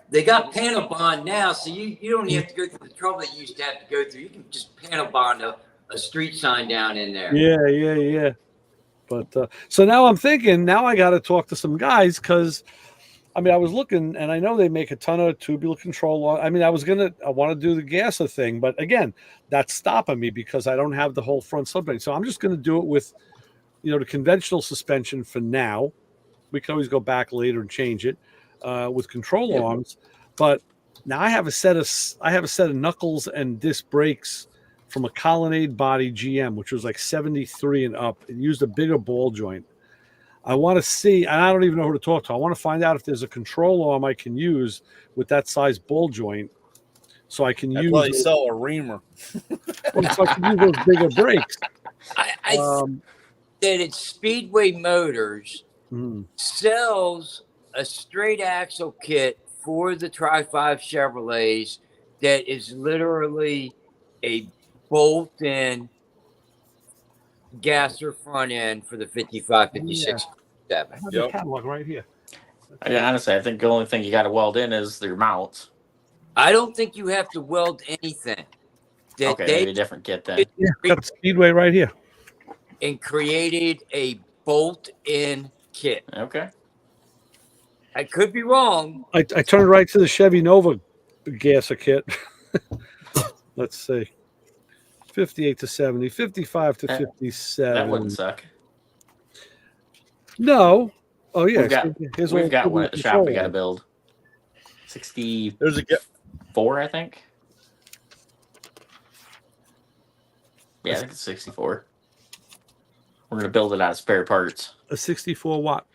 They got panel bond now, so you don't even have to go through the trouble that you used to have to go through. You can just panel bond a street sign down in there. Yeah. But so now I'm thinking, now I got to talk to some guys, because I mean, I was looking, and I know they make a ton of tubular control. I mean, I want to do the Gasser thing, but again, that's stopping me because I don't have the whole front subframe. So I'm just going to do it with, you know, the conventional suspension for now. We can always go back later and change it with control arms. But now I have a set of knuckles and disc brakes from a Colonnade body GM, which was like 73 and up. It used a bigger ball joint. I want to see, and I don't even know who to talk to. I want to find out if there's a control arm I can use with that size ball joint, so I can use. Probably sell a reamer. So I can use those bigger brakes. I think that it's Speedway Motors sells a straight axle kit for the Tri-5 Chevrolets that is literally a bolt-in gasser front end for the 55, 56, 57. I have the catalog right here. Honestly, I think the only thing you got to weld in is their mounts. I don't think you have to weld anything. Okay, maybe a different kit then. Yeah, got the Speedway right here. And created a bolt-in kit. Okay. I could be wrong. I turned right to the Chevy Nova gasser kit. Let's see. 58 to 70, 55 to 57. That wouldn't suck. No. Oh, yeah. We've got one at the shop we got to build. 64, There's a I think. Yeah, I think it's 64. We're going to build it out of spare parts. A 64 watt.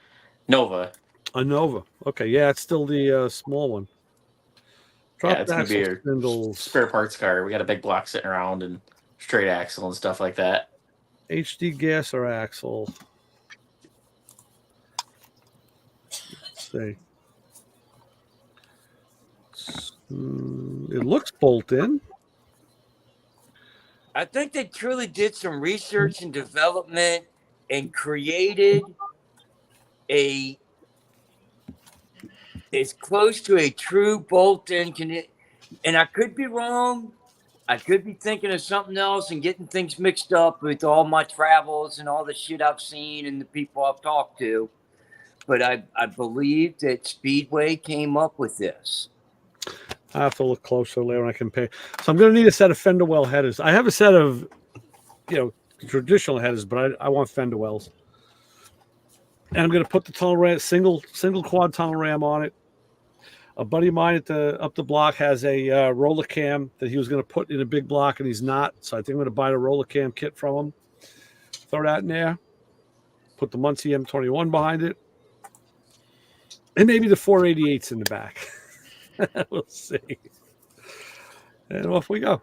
Nova. A Nova. Okay, yeah, it's still the small one. Drop It's going to be a spindles. spare parts car. We got a big block sitting around and straight axle and stuff like that. HD gasser axle. Let's see. It looks bolt in. I think they truly did some research and development and created as close to a true bolt-in. And I could be wrong. I could be thinking of something else and getting things mixed up with all my travels and all the shit I've seen and the people I've talked to. But I believe that Speedway came up with this. I have to look closer later when I compare. So I'm going to need a set of fender well headers. I have a set of, traditional headers, but I want fender wells. And I'm going to put the tunnel ram, single quad tunnel ram on it. A buddy of mine up the block has a roller cam that he was going to put in a big block, and he's not. So I think I'm going to buy the roller cam kit from him. Throw that in there. Put the Muncie M21 behind it. And maybe the 488s in the back. We'll see. And off we go.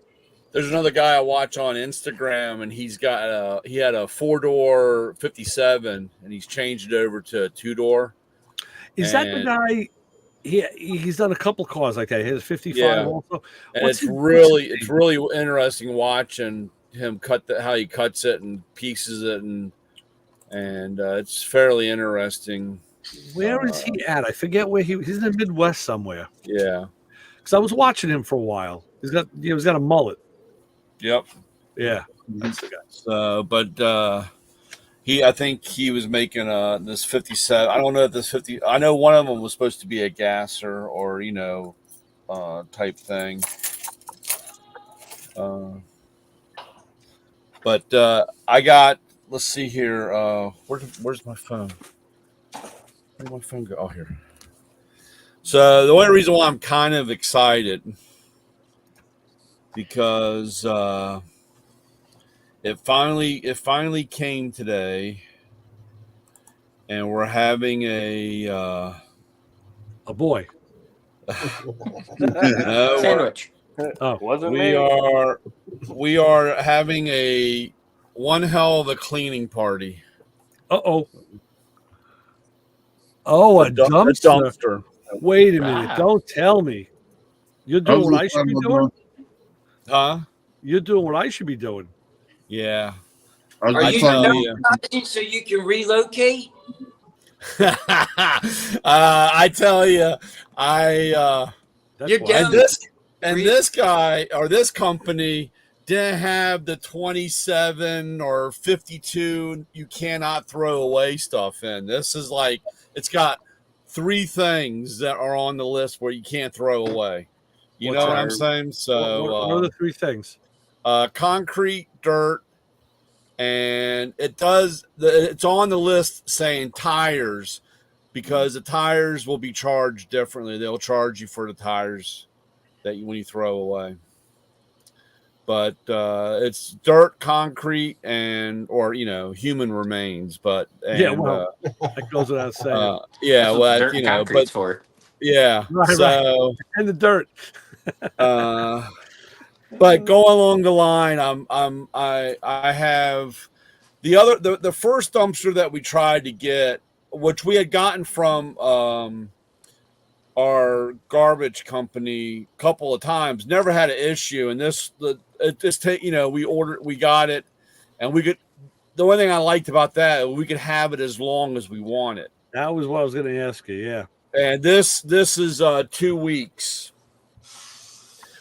There's another guy I watch on Instagram, and he had a 4-door 57, and he's changed it over to a 2-door. Is that the guy? He's done a couple cars like that. He has 55 also. And it's really interesting watching him how he cuts it and pieces it, and it's fairly interesting. Where is he at? I forget where he's in the Midwest somewhere. Yeah, because I was watching him for a while. He's got a mullet. Yep. Yeah, that's the guy. So, but I think he was making this 57. I don't know if this 50. I know one of them was supposed to be a gasser or type thing. But I got. Let's see here. Where's my phone? Where did my phone go? Oh, here. So the only reason why I'm kind of excited because it finally came today, and we're having a boy. No, Sandwich. Wasn't we me. are having a one hell of a cleaning party. Oh, a dumpster. Wait a minute! Wow. Don't tell me. You're doing what I should be doing. Huh? You're doing what I should be doing. Yeah. Are you downsizing so you can relocate? I tell you, You're down. This guy or this company didn't have the 27 or 52 you cannot throw away stuff in. This is like it's got 3 things that are on the list where you can't throw away. You know what I'm saying? So what are the 3 things? Concrete, dirt, and it's on the list saying tires because the tires will be charged differently. They'll charge you for the tires when you throw away. But it's dirt, concrete, or human remains. But that goes without saying. Dirt and concrete's for. Yeah. Right. And the dirt. But going along the line, I have the first dumpster that we tried to get, which we had gotten from our garbage company a couple of times, never had an issue. And we got it, and we could. The one thing I liked about that, we could have it as long as we wanted. That was what I was going to ask you. Yeah. And this is 2 weeks.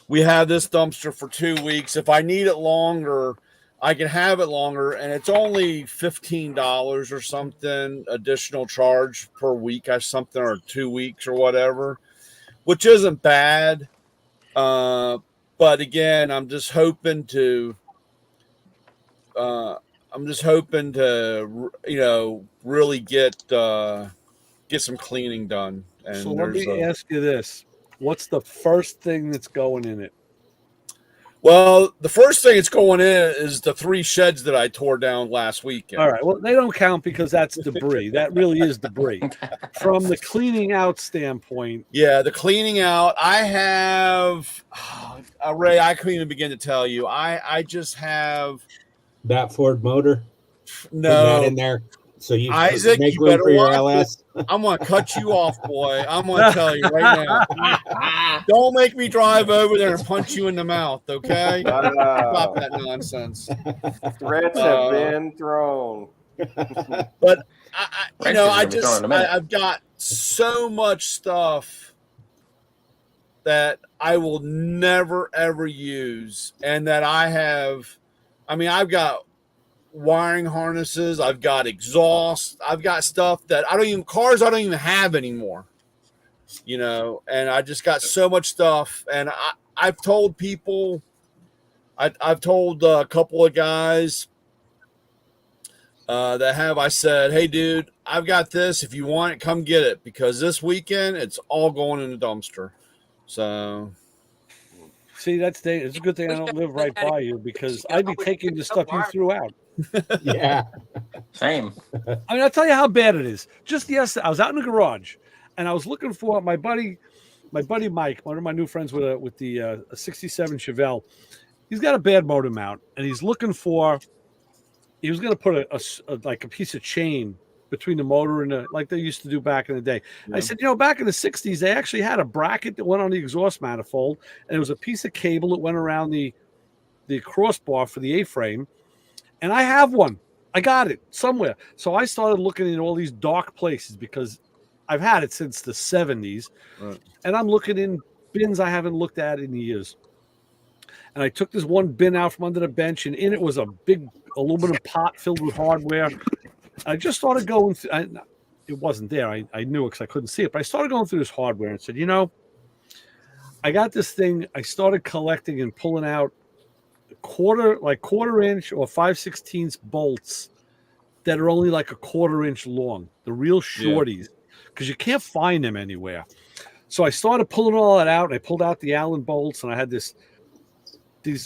We have this dumpster for 2 weeks. If I need it longer, I can have it longer, and it's only $15 or something additional charge per week or something, or 2 weeks or whatever, which isn't bad. But again, I'm just hoping to really get some cleaning done. And so let me ask you this. What's the first thing that's going in it? Well, the first thing that's going in is the 3 sheds that I tore down last weekend. All right. Well, they don't count because that's debris. That really is debris. From the cleaning out standpoint. Yeah, the cleaning out. I have, Ray, I couldn't even begin to tell you. I just have. That Ford motor? No. Put that in there. So you Isaac, make you room better for your watch LS. I'm going to cut you off, boy. I'm going to tell you right now. Don't make me drive over there and punch you in the mouth, okay? Stop that nonsense. Threats have been thrown. But, I've got so much stuff that I will never ever use, and that I've got wiring harnesses, I've got exhaust, I've got stuff that I don't even have anymore. And I just got so much stuff, and I've told people, I've told a couple of guys I said, hey dude, I've got this, if you want it, come get it, because this weekend it's all going in the dumpster. So See, it's a good thing I don't live right by you, because I'd be taking the stuff you threw out. Yeah. Same. I mean, I'll tell you how bad it is. Just yesterday, I was out in the garage, and I was looking for my buddy Mike, one of my new friends with the a 67 Chevelle. He's got a bad motor mount, and he was going to put a piece of chain between the motor and like they used to do back in the day. Yeah. I said, back in the 60s, they actually had a bracket that went on the exhaust manifold, and there was a piece of cable that went around the crossbar for the A-frame. And I have one. I got it somewhere. So I started looking in all these dark places, because I've had it since the 70s. Right. And I'm looking in bins I haven't looked at in years. And I took this one bin out from under the bench, and in it was a big aluminum pot filled with hardware. I just started going through. It wasn't there. I knew it because I couldn't see it. But I started going through this hardware and said, I got this thing. I started collecting and pulling out quarter inch or 5/16 bolts that are only like a quarter inch long. The real shorties, because you can't find them anywhere. So I started pulling all that out, and I pulled out the Allen bolts, and I had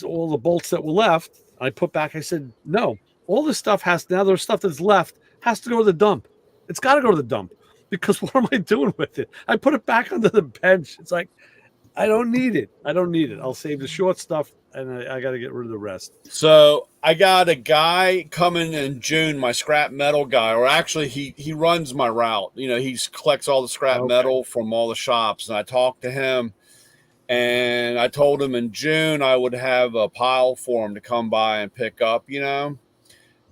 all the bolts that were left. I put back. I said, no, all this stuff there's stuff that's left has to go to the dump. It's got to go to the dump, because what am I doing with it? I put it back under the bench. It's like, I don't need it. I'll save the short stuff, and I got to get rid of the rest. So I got a guy coming in June, my scrap metal guy, or actually he runs my route. He collects all the scrap metal from all the shops, and I talked to him, and I told him in June I would have a pile for him to come by and pick up,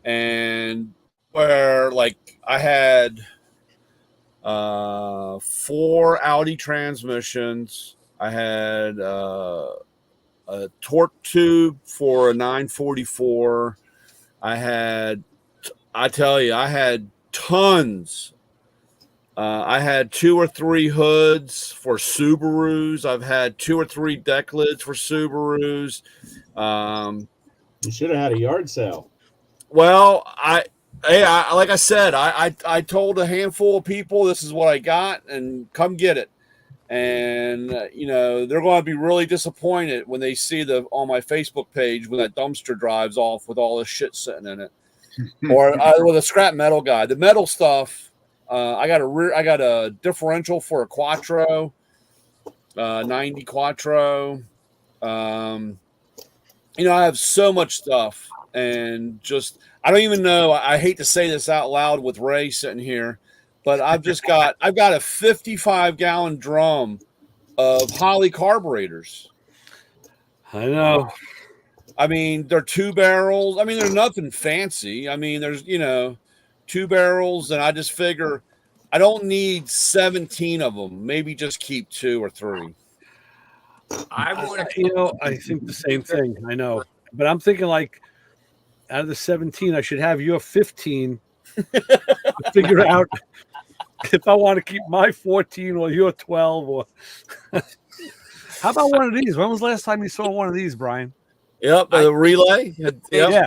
and where I had 4 Audi transmissions. I had a torque tube for a 944. I had tons. I had 2 or 3 hoods for Subarus. I've had 2 or 3 deck lids for Subarus. You should have had a yard sale. Well, like I said, I told a handful of people this is what I got, and come get it. And they're going to be really disappointed when they see on my Facebook page when that dumpster drives off with all this shit sitting in it, or with a scrap metal guy. The metal stuff, I got a differential for a Quattro, 90 Quattro. I have so much stuff, and just I don't even know. I hate to say this out loud with Ray sitting here. But I've got a 55-gallon drum of Holley carburetors. I know. I mean, they're 2 barrels. I mean, they're nothing fancy. I mean, there's 2 barrels, and I just figure I don't need 17 of them. Maybe just keep 2 or 3. I think the same thing. I know, but I'm thinking out of the 17, I should have your 15. Figure out if I want to keep my 14 or your 12, or how about one of these? When was the last time you saw one of these, Brian? Yep, the relay. Yep. Yeah.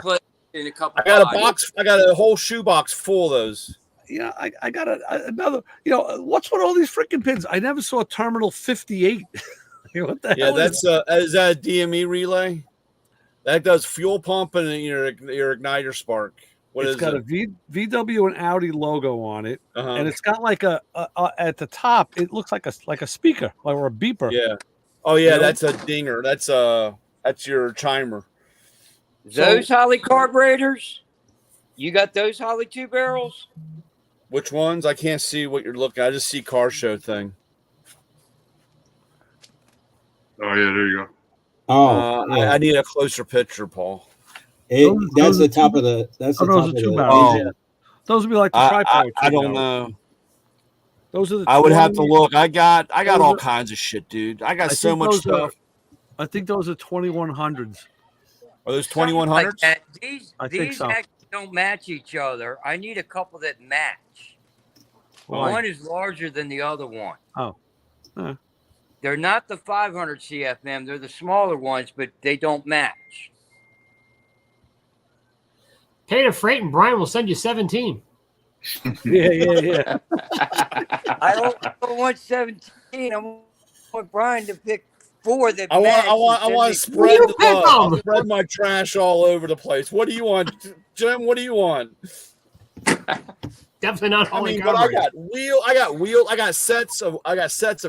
In a couple I got a box. I got a whole shoebox full of those. Yeah, I got another. What's with all these freaking pins? I never saw Terminal 58. What the hell? Yeah, is that a DME relay? That does fuel pump and your igniter spark. It's got a VW and Audi logo on it, and it's got like a at the top. It looks like a speaker, or a beeper. Yeah. Oh yeah, that's a dinger. That's your chimer. Those Holley carburetors. You got those Holley 2 barrels? Which ones? I can't see what you're looking at. I just see car show thing. Oh yeah, there you go. I need a closer picture, Paul. That's the top of the. That's the top of the. Yeah. Those would be like the tripod. I don't know. Those are the. I would have to 20 look. I got Those all are- kinds of shit, dude. I got I so think much those are- stuff. I think those are 2100s. Are those Something like 2100s? that. I think These so. actually don't match each other. I need a couple that match. Why? One is larger than the other one. Oh. Huh. They're not the 500 CFM. They're the smaller ones, but they don't match. Pay the freight, and Brian will send you 17. Yeah. I don't want 17. I want Brian to pick 4 that I match. want to spread You the pick 'em! I'll spread my trash all over the place. What do you want, Jim? What do you want? Definitely not I Holy mean, but I Carburetor. got sets of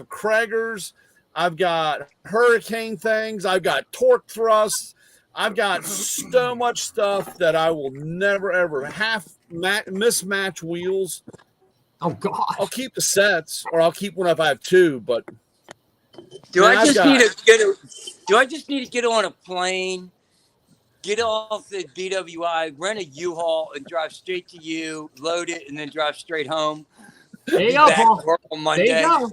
Kragers. I've got hurricane things. I've got torque thrusts. I've got so much stuff that I will never ever mismatch wheels. Oh God! I'll keep the sets, or I'll keep one if I have 2. But Do I I've just got- need to get a? Do I just need to get on a plane, get off the BWI, rent a U-Haul, and drive straight to you, load it, and then drive straight home? There you Be go, back Paul. to work on Monday. There you go.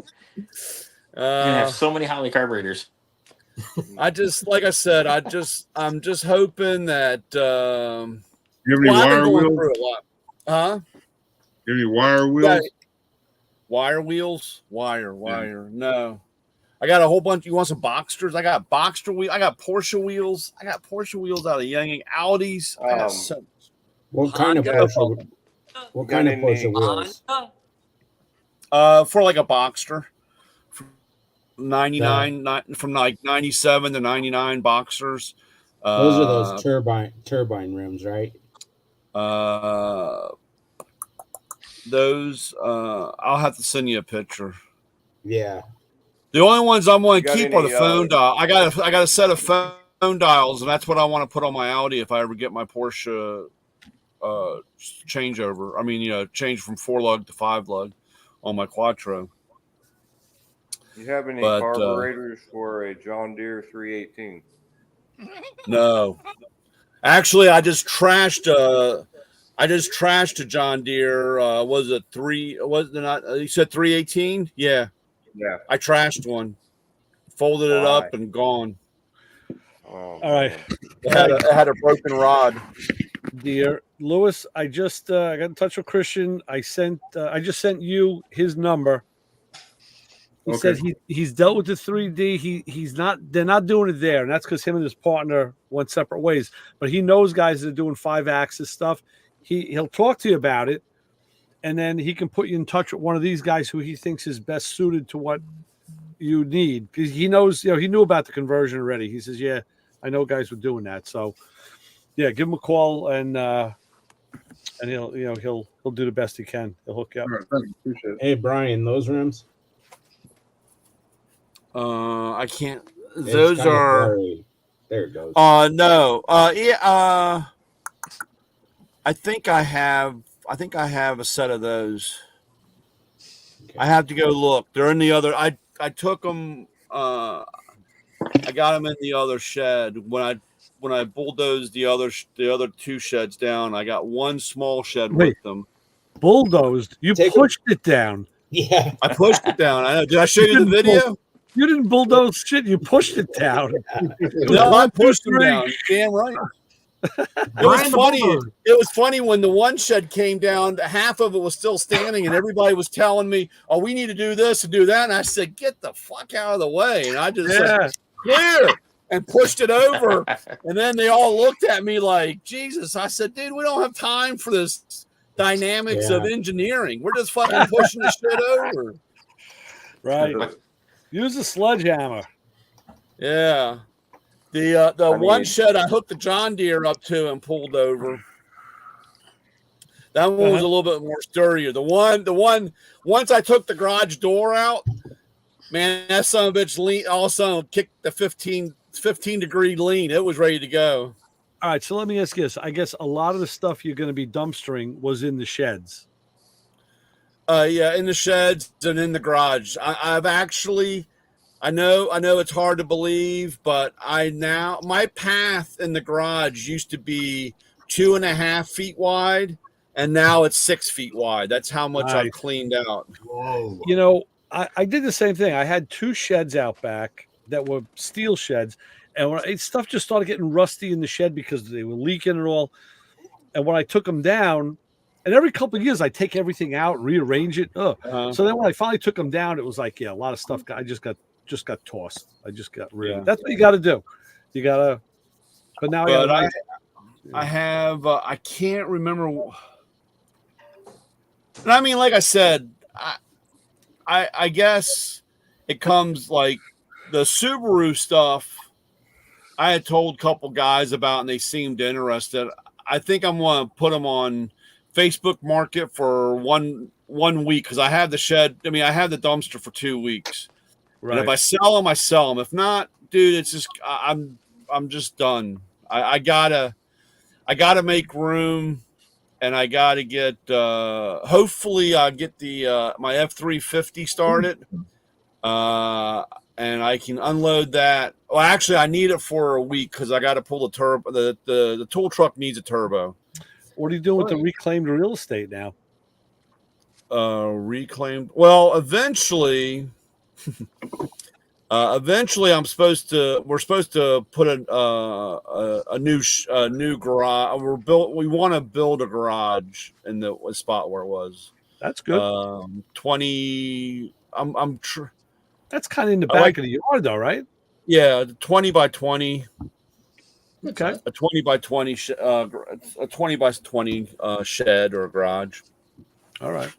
You're gonna have so many Holly carburetors. I just, like I said, I'm just hoping that. You have any I've been wire going wheels? through a lot. Huh? You have any wire wheels? Wire wheels? Wire. No. I got a whole bunch. You want some Boxsters? I got Boxster wheel. I got Porsche wheels. I got Porsche wheels out of Younging. Audis. I got so. What kind of Honda. Porsche? What kind of Porsche wheels? Honda? For like a Boxster. 99, from like 97 to 99 Boxsters. Those are those turbine rims, right? Those. I'll have to send you a picture. Yeah. The only ones I'm going You to got keep are the any, phone dial. I got a set of phone dials, and that's what I want to put on my Audi if I ever get my Porsche changeover. I mean, change from 4-lug to 5-lug on my Quattro. You have any But, carburetors for a John Deere 318? No, actually, I just trashed a John Deere. Was it 3? Was it not? You said 318? Yeah. Yeah. I trashed one, folded it up, and gone. Oh, All right. man. It had a broken rod. Dear Lewis, I just got in touch with Christian. I just sent you his number. He said he's dealt with the 3D. They're not doing it there, and that's because him and his partner went separate ways. But he knows guys that are doing 5-axis stuff. He'll talk to you about it, and then he can put you in touch with one of these guys who he thinks is best suited to what you need, because he knows, he knew about the conversion already. He says, yeah, I know guys were doing that. So yeah, give him a call, and he'll do the best he can. He'll hook you up. All right, thank you. Appreciate it. Hey, Brian, those rims? I can't. It's Those kinda are. blurry. There it goes. No. Yeah. I think I have a set of those. Okay. I have to go look. They're in the other. I took them. I got them in the other shed when I bulldozed the other 2 sheds down. I got one small shed Wait. with them. Bulldozed. You pushed it down. Yeah. I pushed it down. I know. Did I show you the video? You didn't bulldoze shit. You pushed it down. No, I pushed them down. Damn right. It was funny. It was funny when the one shed came down. Half of it was still standing, and everybody was telling me, "Oh, we need to do this and do that." And I said, "Get the fuck out of the way!" And I just said, "Clear," and pushed it over. And then they all looked at me like, "Jesus!" I said, "Dude, we don't have time for this dynamics of engineering. We're just fucking pushing the shit over." Right. Use a sledgehammer. Yeah. The one shed I hooked the John Deere up to and pulled over. That one was a little bit more sturdier. The one once I took the garage door out, man, that son of a bitch lean also kicked the 15 degree lean. It was ready to go. All right, so let me ask you this. I guess a lot of the stuff you're going to be dumpstering was in the sheds. Yeah, in the sheds and in the garage. I've actually, I know it's hard to believe, but my path in the garage used to be 2.5 feet wide, and now it's 6 feet wide. That's how much Nice. I've cleaned out. Whoa. You know, I did the same thing. I had 2 sheds out back that were steel sheds, and stuff just started getting rusty in the shed because they were leaking and all. And when I took them down, and every couple of years I take everything out, rearrange it. So then when I finally took them down, it was like, yeah, a lot of stuff. I just got tossed. I just got rid of it. That's what you got to do. You got to. But now I have. I can't remember. And I mean, like I said, I guess it comes like the Subaru stuff. I had told a couple guys about, and they seemed interested. I think I'm going to put them on Facebook Market for one week because I have the shed. I mean, I have the dumpster for 2 weeks. Right. And if I sell them, I sell them. If not, dude, it's just I'm just done. I gotta make room, and I gotta get. Hopefully, I'll get the my F-350 started, and I can unload that. Well, actually, I need it for a week because I got to pull the turbo. The tool truck needs a turbo. What are you doing with the reclaimed real estate now? Reclaimed. Well, eventually, we're supposed to put a new garage. We want to build a garage in the spot where it was. That's good. 20. That's kind of in the back of the yard, though, right? Yeah, 20 by 20. Okay. A 20 by 20 a 20 by 20 shed or a garage. All right.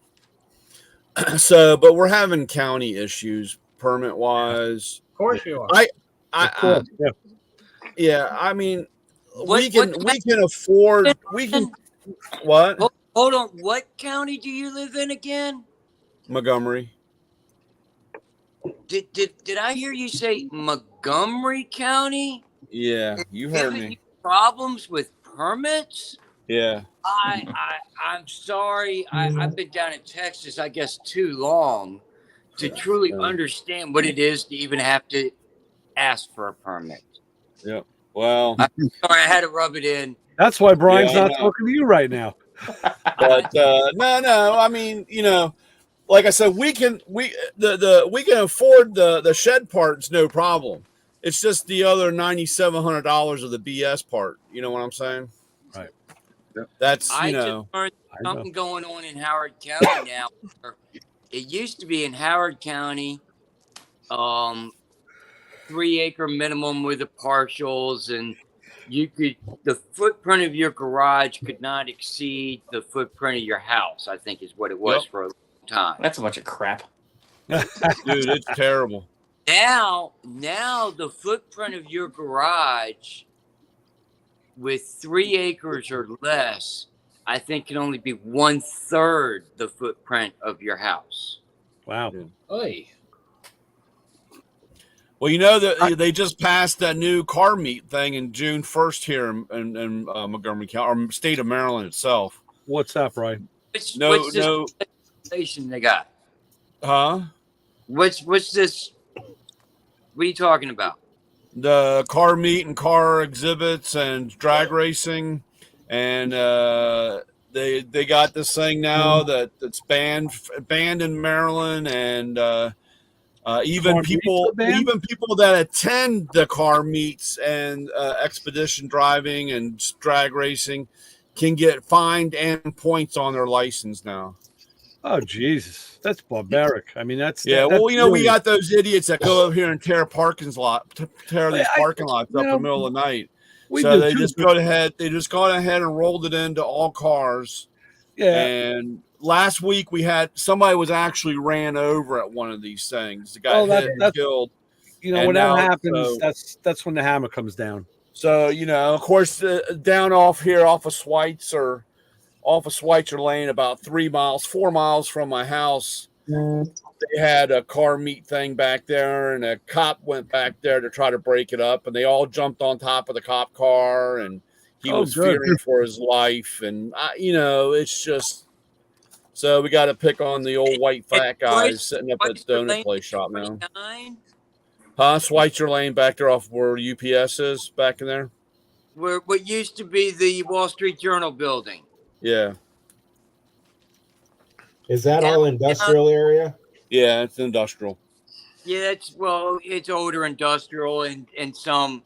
So, but we're having county issues permit wise. Of course you are. Yeah. I mean, we can afford. We can. What? Hold on. What county do you live in again? Montgomery. Did I hear you say Montgomery County? Yeah, you heard me. Problems with permits? Yeah. I'm sorry. I've been down in Texas, I guess, too long to truly understand what it is to even have to ask for a permit. Yeah. Well, I'm sorry, I had to rub it in. That's why Brian's not talking to you right now. But no. I mean, like I said, we can afford the shed parts, no problem. It's just the other $9,700 of the BS part. You know what I'm saying? Right. That's I just learned something going on in Howard County now. It used to be in Howard County, 3-acre minimum with the partials, and the footprint of your garage could not exceed the footprint of your house, I think is what it was for a long time. That's a bunch of crap. Dude, it's terrible. Now the footprint of your garage with 3 acres or less, I think can only be 1/3 the footprint of your house. Wow. Oy. Well, they just passed that new car meet thing in June 1st here in Montgomery County, or state of Maryland itself. What's that, Brian? What's this legislation they got? Huh? What's this? What are you talking about? The car meet and car exhibits and drag racing, and they got this thing now that's banned in Maryland, and even people that attend the car meets and expedition driving and drag racing can get fined and points on their license now. Oh, Jesus. That's barbaric. I mean, that's... Yeah, that's we got those idiots that go up here and tear parking lots up in the middle of the night. So they just go ahead and rolled it into all cars. Yeah. And last week somebody was actually ran over at one of these things. The guy hit and killed. When that happens, that's when the hammer comes down. So, of course, down off here off of Schweitzer Lane, about 4 miles from my house, they had a car meet thing back there, and a cop went back there to try to break it up, and they all jumped on top of the cop car, and he was fearing for his life, and it's just so we got to pick on the old white fat guys sitting up at the donut place shop now. Schweitzer Lane back there off where UPS is back in there, where what used to be the Wall Street Journal building. Yeah. Is that all industrial area? Yeah, it's industrial. Yeah, it's older industrial and some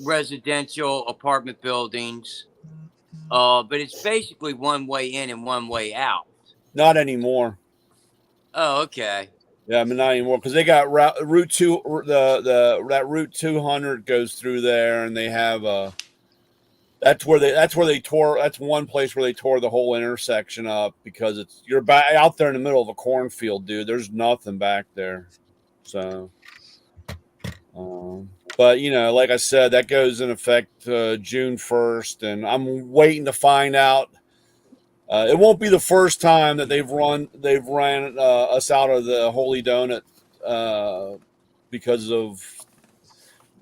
residential apartment buildings. But it's basically one way in and one way out. Not anymore. Oh, okay. Yeah, I mean not anymore because they got Route 2. That Route 200 goes through there, and they have That's where they tore. That's one place where they tore the whole intersection up because you're back out there in the middle of a cornfield, dude. There's nothing back there. So, but like I said, that goes in effect June 1st, and I'm waiting to find out. It won't be the first time that they've ran us out of the Holy Donut because of.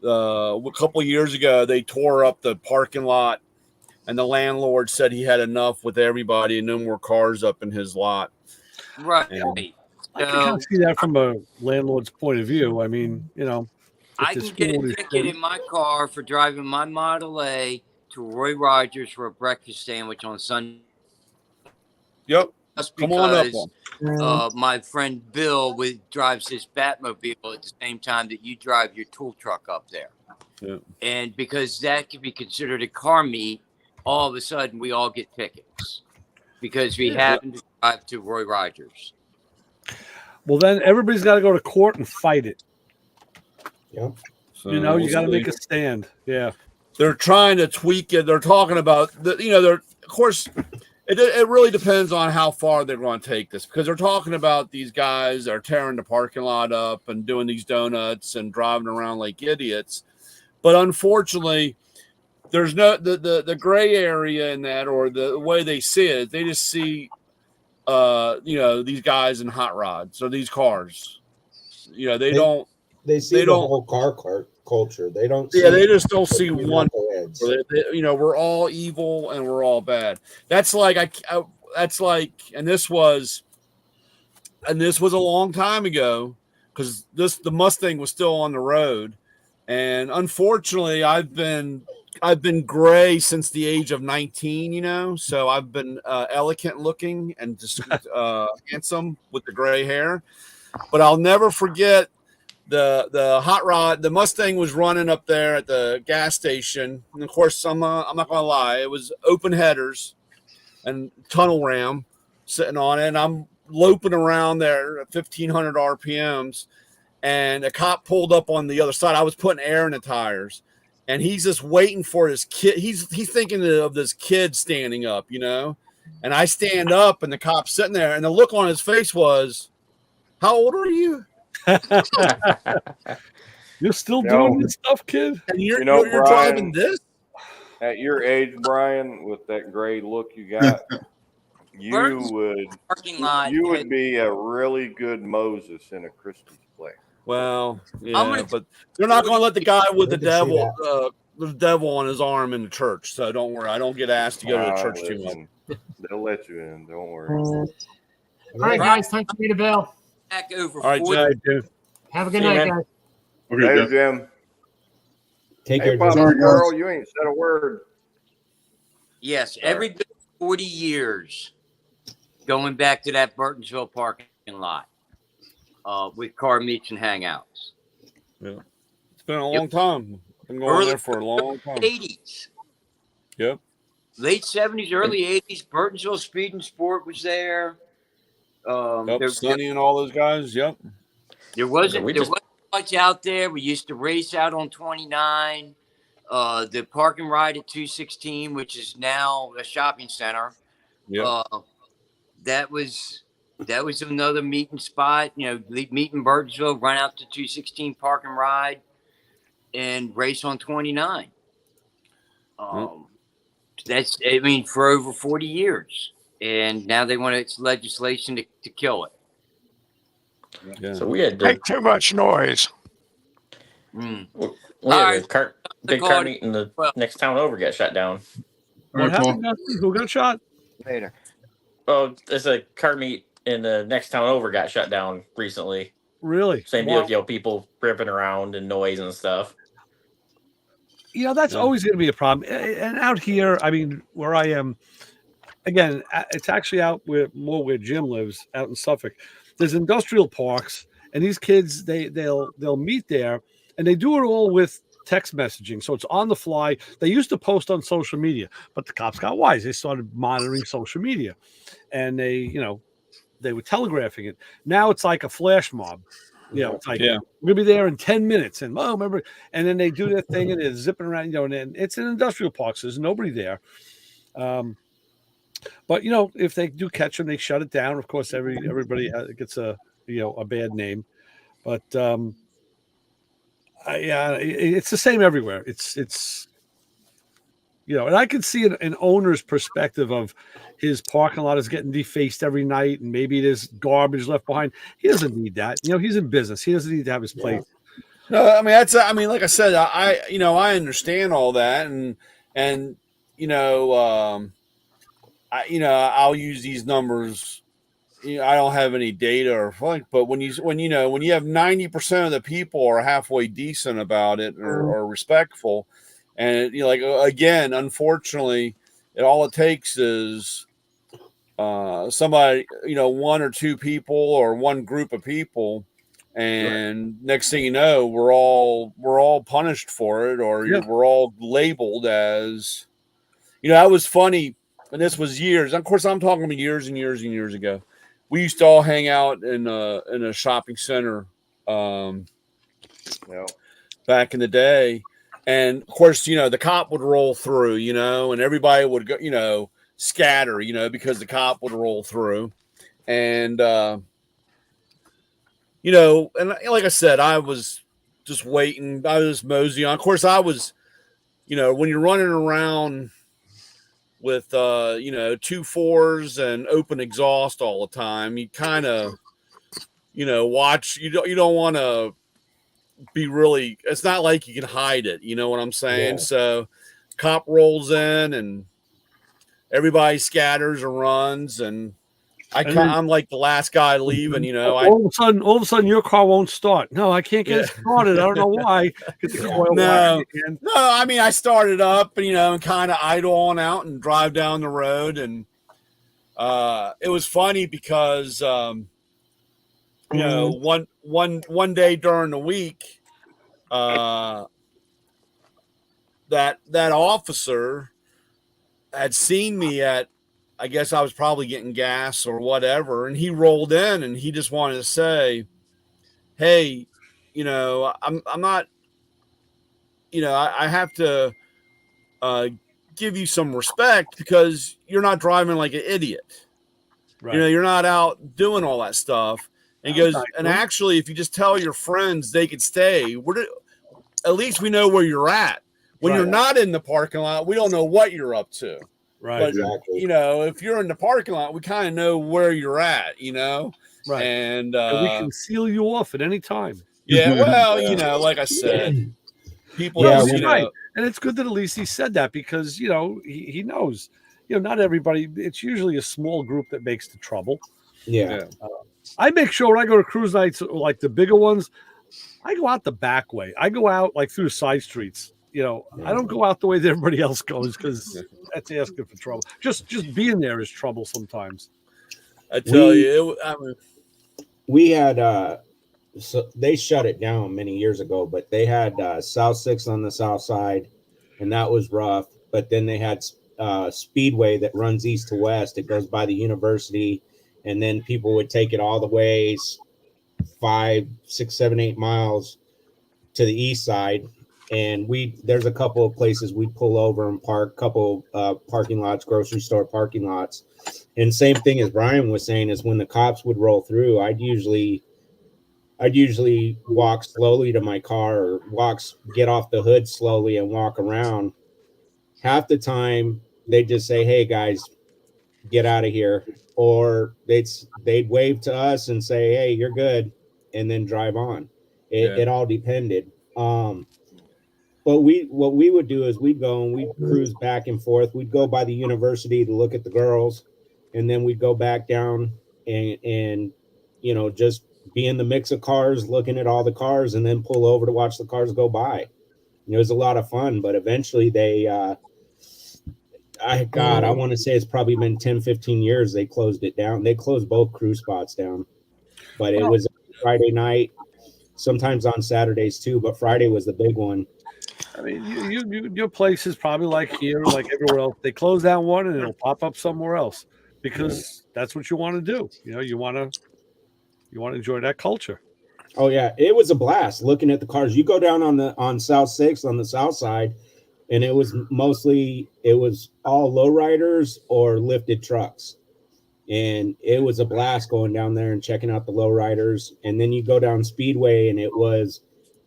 A couple of years ago, they tore up the parking lot, and the landlord said he had enough with everybody and no more cars up in his lot. Right. I can kind of see that from a landlord's point of view. I mean, I can get a ticket in my car for driving my Model A to Roy Rogers for a breakfast sandwich on Sunday. Yep. Just Come on up. because my friend Bill drives his Batmobile at the same time that you drive your tool truck up there. Yeah. And because that could be considered a car meet, all of a sudden we all get tickets because we happen to drive to Roy Rogers. Well, then everybody's got to go to court and fight it. Yep. So you got to make a stand. Yeah. They're trying to tweak it. They're talking about of course. It really depends on how far they're going to take this because they're talking about these guys that are tearing the parking lot up and doing these donuts and driving around like idiots. But unfortunately, there's no the gray area in that, or the way they see it. They just see, these guys in hot rods or these cars. They don't. They see the whole car culture. They don't. Yeah, they just don't see one. We're all evil and we're all bad. That's like and this was a long time ago because the Mustang was still on the road, and unfortunately, I've been gray since the age of 19. So I've been elegant looking and just handsome with the gray hair, but I'll never forget. The hot rod, the Mustang was running up there at the gas station, and of course, I'm not gonna lie, it was open headers and tunnel ram sitting on it, and I'm loping around there at 1,500 RPMs, and a cop pulled up on the other side. I was putting air in the tires, and he's just waiting for his kid. He's thinking of this kid standing up, and I stand up, and the cop's sitting there, and the look on his face was, "How old are you?" You're still doing this stuff, kid? And you're Brian, driving this? At your age, Brian, with that gray look you got, you would be a really good Moses in a Christmas play. Well, yeah, but they're not going to let the guy with the devil on his arm in the church. So don't worry. I don't get asked to go to the church too much. They'll let you in. Don't worry. All right, guys, time to pay the bell. Back over. All right, Jay. Have a good night, guys. Okay, hey, Jim. Take care. Papa girl, you ain't said a word. Yes, every 40 years, going back to that Burtonsville parking lot with car meets and hangouts. Yeah, it's been a long time. Been going there for a long time. 80s. Yep. Late 70s, early 80s. Burtonsville Speed and Sport was there. Sonny and all those guys. Yep. There wasn't much out there. We used to race out on 29. The park and ride at 216, which is now a shopping center. Yeah. That was another meeting spot. Meet in Burtonsville, run out to 216 park and ride, and race on 29. For over 40 years. And now they want it's legislation to kill it. Yeah. So we had make too much noise. Mm. We had a big car meet in the next town over got shut down. What happened? Who got shot? Later. Well, there's a car meet in the next town over got shut down recently. Really? Same deal, people ripping around and noise and stuff. That's always going to be a problem. And out here, I mean, where I am, again, it's actually out where Jim lives, out in Suffolk. There's industrial parks, and these kids they'll meet there, and they do it all with text messaging, so it's on the fly. They used to post on social media, but the cops got wise. They started monitoring social media, and they were telegraphing it. Now it's like a flash mob. It's like Yeah. we're gonna be there in 10 minutes, and remember, and then they do their thing and they're zipping around, and it's an industrial park, so there's nobody there. But if they do catch them, they shut it down. Of course, everybody gets a bad name, but it's the same everywhere. It's and I can see an owner's perspective of his parking lot is getting defaced every night, and maybe there's garbage left behind. He doesn't need that. He's in business. He doesn't need to have his place. No, I mean, like I said, I understand all that, and I'll use these numbers. I don't have any data or funk, but when you have 90% of the people are halfway decent about it or respectful, and again, unfortunately, all it takes is somebody, one or two people or one group of people, and next thing you know, we're all punished for it, or we're all labeled as, that was funny. And this was years. Of course, I'm talking about years and years and years ago. We used to all hang out in a shopping center, back in the day. And of course, the cop would roll through, and everybody would go, scatter, because the cop would roll through. And, and like I said, I was just waiting. I was moseying on. Of course, I was, when you're running around with 2.4s and open exhaust all the time, you kind of watch. You don't want to be really, it's not like you can hide it, you know what I'm saying? So cop rolls in and everybody scatters and runs, and I'm like the last guy leaving, all of a sudden your car won't start. No, I can't get it started. I don't know why. Get the coil no, I mean, I started up, and kind of idle on out and drive down the road. And it was funny because, one day during the week, that officer had seen me at, I guess I was probably getting gas or whatever, and he rolled in and he just wanted to say, hey, I'm not, I have to give you some respect because you're not driving like an idiot. Right. You're not out doing all that stuff. And he goes, and actually, if you just tell your friends they could stay, at least we know where you're at. When you're not in the parking lot, we don't know what you're up to. Right. But, exactly. If you're in the parking lot, we kind of know where you're at, Right. And we can seal you off at any time. Yeah. Well, like I said, people, right. And it's good that at least he said that because, he knows, not everybody, it's usually a small group that makes the trouble. Yeah. I make sure when I go to cruise nights, like the bigger ones, I go out the back way. I go out like through the side streets. I don't go out the way that everybody else goes because that's asking for trouble. Just being there is trouble sometimes. I tell you, we had so they shut it down many years ago, but they had South 6 on the south side, and that was rough. But then they had Speedway that runs east to west. It goes by the university, and then people would take it all the way 5, 6, 7, 8 miles to the east side. And there's a couple of places we'd pull over and park, couple parking lots, grocery store parking lots. And same thing as Brian was saying is when the cops would roll through, I'd usually walk slowly to my car or get off the hood slowly and walk around. Half the time they'd just say, hey guys, get out of here. Or they'd wave to us and say, hey, you're good, and then drive on. It all depended. But what we would do is we'd go and we'd cruise back and forth. We'd go by the university to look at the girls, and then we'd go back down and just be in the mix of cars, looking at all the cars, and then pull over to watch the cars go by. It was a lot of fun, but eventually they I want to say it's probably been 10, 15 years they closed it down. They closed both cruise spots down, but it was Friday night, sometimes on Saturdays too, but Friday was the big one. I mean, your place is probably like here, like everywhere else. They close down one and it'll pop up somewhere else because that's what you want to do. You know, you want to enjoy that culture. Oh yeah, it was a blast looking at the cars. You go down on South 6 on the south side, and it was all lowriders or lifted trucks. And it was a blast going down there and checking out the lowriders. And then you go down Speedway, and it was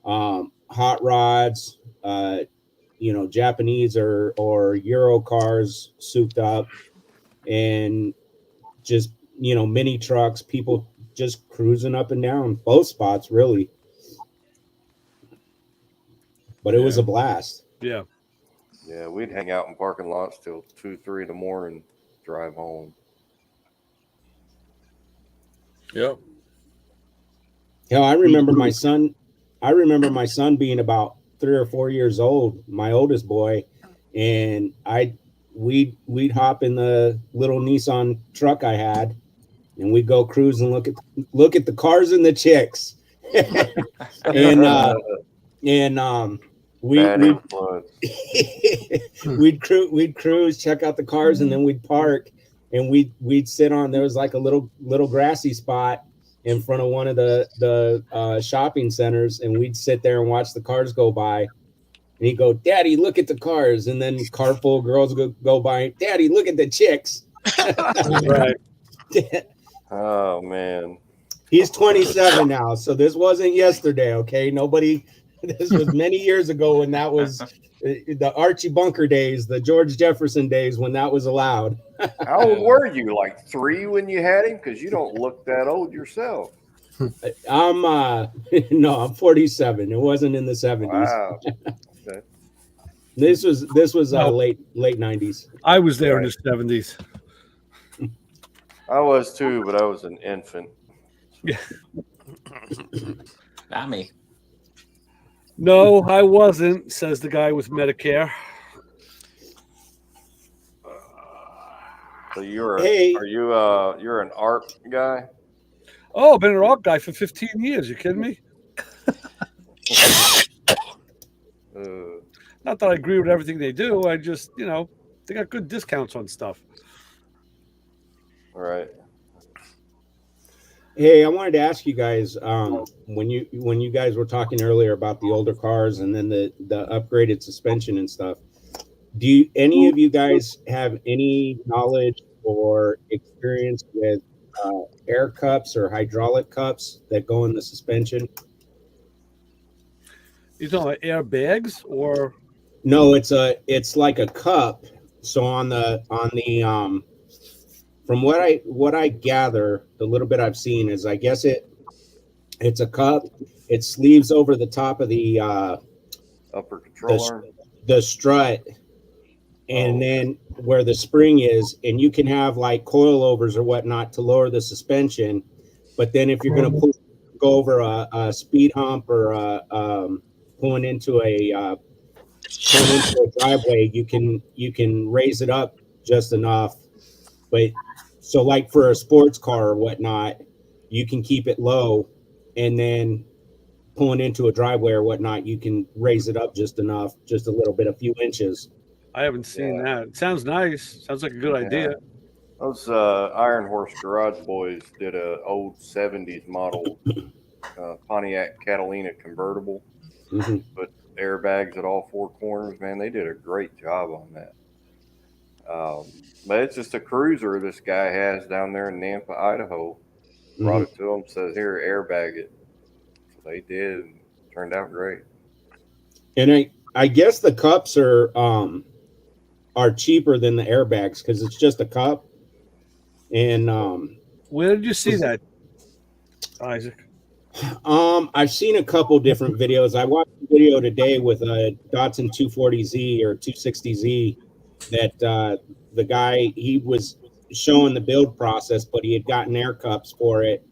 hot rods, Japanese or Euro cars souped up, and just mini trucks, people just cruising up and down both spots, really. But it was a blast. Yeah. Yeah, we'd hang out in parking lots till 2, 3 in the morning, drive home. Yep. Hell, I remember my son being about 3 or 4 years old, my oldest boy, and we'd hop in the little Nissan truck I had, and we'd go cruise and look at the cars and the chicks. We'd cruise, check out the cars, and then we'd park, and we'd sit on. There was like a little grassy spot in front of one of the shopping centers, and we'd sit there and watch the cars go by. And he'd go, "Daddy, look at the cars," and then car full of girls go by. "Daddy, look at the chicks." Right. Oh man. He's 27 now, so this wasn't yesterday. Okay, nobody. This was many years ago when that was the Archie Bunker days, the George Jefferson days when that was allowed. How old were you? Like 3 when you had him? Because you don't look that old yourself. I'm 47. It wasn't in the 70s. Wow. Okay. This was late 90s. I was there in the 70s. I was too, but I was an infant. Yeah. Not me. No, I wasn't, says the guy with Medicare. So you're an art guy? Oh, I've been an art guy for 15 years. You kidding me? Not that I agree with everything they do. I just, they got good discounts on stuff. All right. Hey, I wanted to ask you guys, when you guys were talking earlier about the older cars and then the upgraded suspension and stuff, do any of you guys have any knowledge or experience with air cups or hydraulic cups that go in the suspension? You talking about airbags or? No, it's like a cup. So on the from what I gather, the little bit I've seen is, I guess it's a cup. It sleeves over the top of the upper control arm, the strut, and then where the spring is, and you can have like coilovers or whatnot to lower the suspension. But then if you're going to go over a speed hump or pulling into a driveway, you can raise it up just enough. But so like for a sports car or whatnot, you can keep it low, and then pulling into a driveway or whatnot, you can raise it up just enough, just a little bit, a few inches. I haven't seen that. It sounds nice. Sounds like a good idea. Those Iron Horse Garage Boys did a old 70s model Pontiac Catalina convertible. Mm-hmm. Put airbags at all 4 corners. Man, they did a great job on that. But it's just a cruiser this guy has down there in Nampa, Idaho. Brought it to him, says, "Here, airbag it." So they did, and it turned out great. And I guess the cups are cheaper than the airbags because it's just a cup. And where did you see that, Isaac? I've seen a couple different videos. I watched a video today with a Datsun 240Z or 260Z that the guy, he was showing the build process, but he had gotten air cups for it.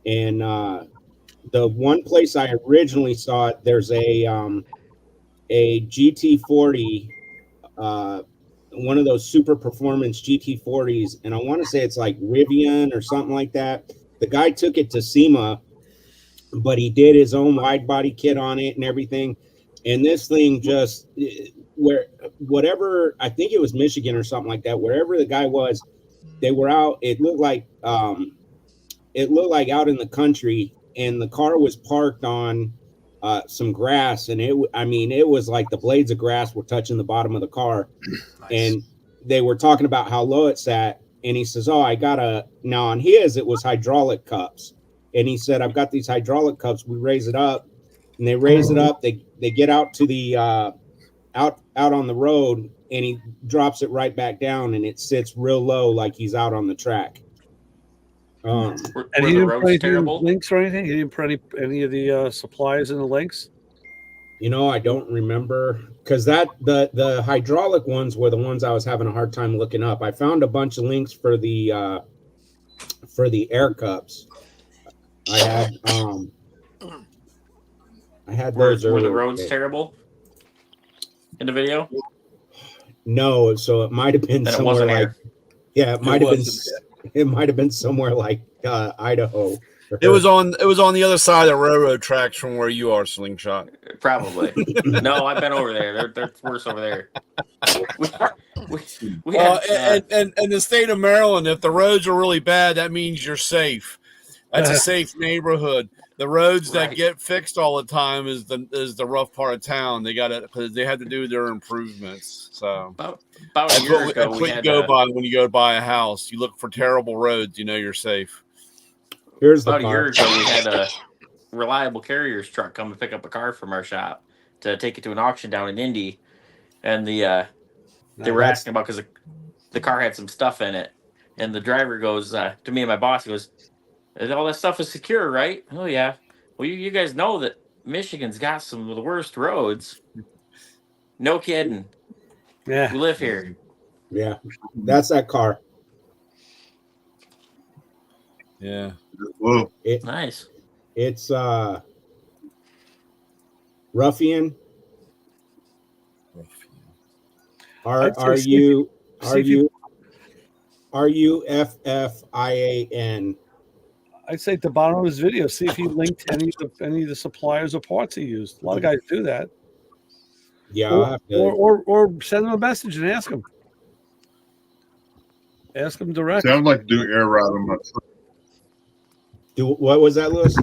And the one place I originally saw it, there's a GT40 one of those super performance GT40s, and I want to say it's like Rivian or something like that. The guy took it to SEMA, but he did his own wide body kit on it and everything. And this thing just whatever, I think it was Michigan or something like that, wherever the guy was, they were out. It looked like out in the country, and the car was parked on some grass, and it was like the blades of grass were touching the bottom of the car. Nice. And they were talking about how low it sat, and he says, "Oh, now on his it was hydraulic cups." And he said, "I've got these hydraulic cups. We raise it up, and they raise it up. They get out to the out on the road, and he drops it right back down, and it sits real low, like he's out on the track." Were And he the didn't put roads anything in terrible? links or anything. He didn't put any of the supplies in the links. I don't remember, because the hydraulic ones were the ones I was having a hard time looking up. I found a bunch of links for the air cups. I had Were those the earlier roads today. terrible in the video? No, so it might have been Then it somewhere wasn't like air. it might have been wasn't. it might have been somewhere like Idaho. It was on the other side of the railroad tracks from where you are, Slingshot. Probably. No, I've been over there. They're worse over there. We had, And the state of Maryland, if the roads are really bad, that means you're safe. That's a safe neighborhood. The roads that Right. get fixed all the time is the rough part of town. They got it because they had to do their improvements. So about a that's year what, ago, that's we what had you go by when you go buy a house. You look for terrible roads, you know you're safe. Here's the about a year car. ago we had a reliable carrier's truck come and pick up a car from our shop to take it to an auction down in Indy, and they were That's- asking about because the car had some stuff in it, and the driver goes to me and my boss, he goes, "All that stuff is secure, right?" "Oh yeah." "Well, you guys know that Michigan's got some of the worst roads." "No kidding. Yeah. We live here." Yeah, that's that car. Yeah. Whoa. Nice. It's Ruffian. I'd say RUFFIAN. I'd say at the bottom of his video, see if he linked any of the suppliers or parts he used. A lot of guys do that. Yeah, I'll have to. Or send him a message and ask him. Ask him direct. See, I'd like to do air ride on my truck. What was that, Lewis?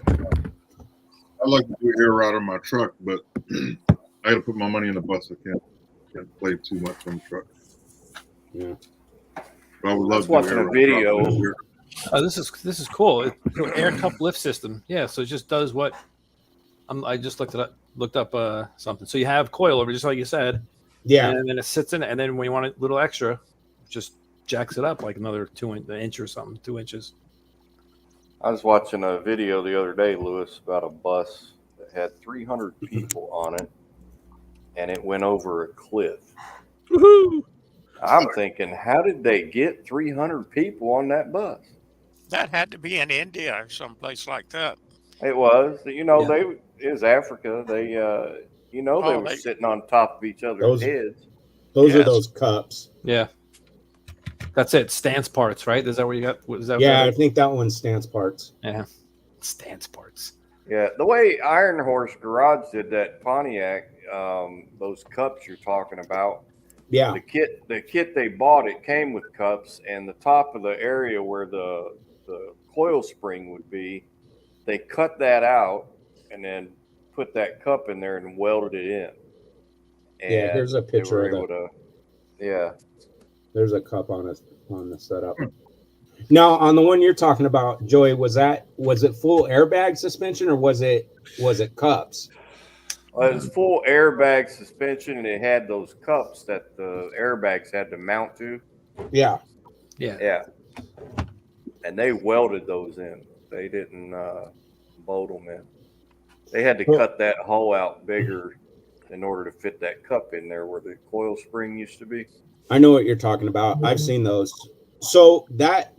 I like to do air ride on my truck, but I got to put my money in the bus. I can't play too much on the truck. Yeah. But I would I love was to do watching air a ride. video. Oh, this is cool. It's an air cup lift system. Yeah, so it just does what I just looked up something. So you have coilover, just like you said. Yeah. And then it sits in it, and then when you want a little extra, just jacks it up like another 2 inch or something, 2 inches. I was watching a video the other day, Lewis, about a bus that had 300 people on it, and it went over a cliff. Woohoo! I'm thinking, how did they get 300 people on that bus? That had to be in India or someplace like that. It was, Yeah. it was Africa. They were they- sitting on top of each other's heads. Those are Yes. those cups. Yeah. That's it. Stance parts, right? Is that where you got? Is that Yeah, I think that one's stance parts. Yeah. Stance parts. Yeah, the way Iron Horse Garage did that Pontiac, those cups you're talking about. Yeah. The kit they bought, it came with cups, and the top of the area where the coil spring would be, they cut that out and then put that cup in there and welded it in. And Yeah, here's a picture they of were that. able to, yeah. There's a cup on the setup. Now, on the one you're talking about, Joey, was it full airbag suspension or was it cups? Well, it was full airbag suspension, and it had those cups that the airbags had to mount to. Yeah. Yeah. Yeah. And they welded those in. They didn't bolt them in. They had to cut that hole out bigger in order to fit that cup in there where the coil spring used to be. I know what you're talking about. I've seen those. So that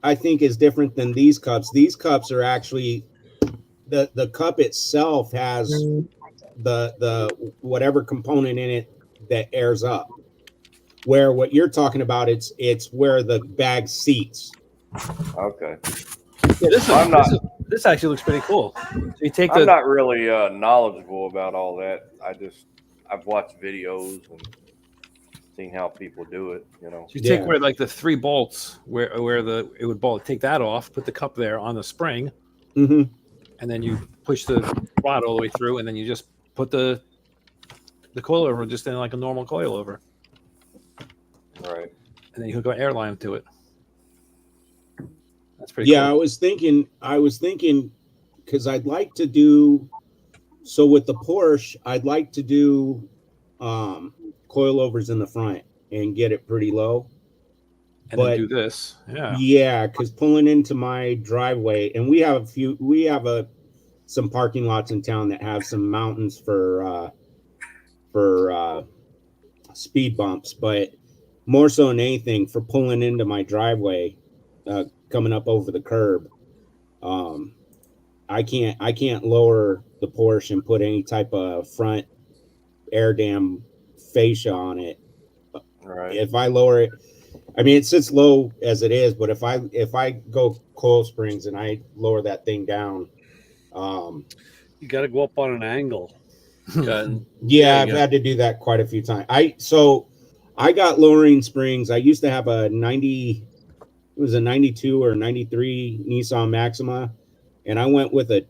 I think is different than these cups. These cups are actually the cup itself has the whatever component in it that airs up. Where what you're talking about, it's where the bag seats. Okay. Yeah, this actually looks pretty cool. So you take I'm not really knowledgeable about all that. I've watched videos and seen how people do it. You know. So you take where like the 3 bolts where it would bolt. Take that off. Put the cup there on the spring, Mm-hmm. and then you push the rod all the way through, and then you just put the coilover just in like a normal coilover. Right. And then you hook an air line to it. That's pretty cool. I was thinking because I'd like to do so with the Porsche, I'd like to do coilovers in the front and get it pretty low. And then do this. Yeah. Yeah, because pulling into my driveway, and we have some parking lots in town that have some mountains for speed bumps, but more so than anything for pulling into my driveway, coming up over the curb. I can't lower the Porsche and put any type of front air dam fascia on it. Right. If I lower it, I mean, it sits low as it is, but if I go coil springs and I lower that thing down, you got to go up on an angle. I've had to do that quite a few times. I got lowering springs. I used to have a 92 or 93 Nissan Maxima, and I went with it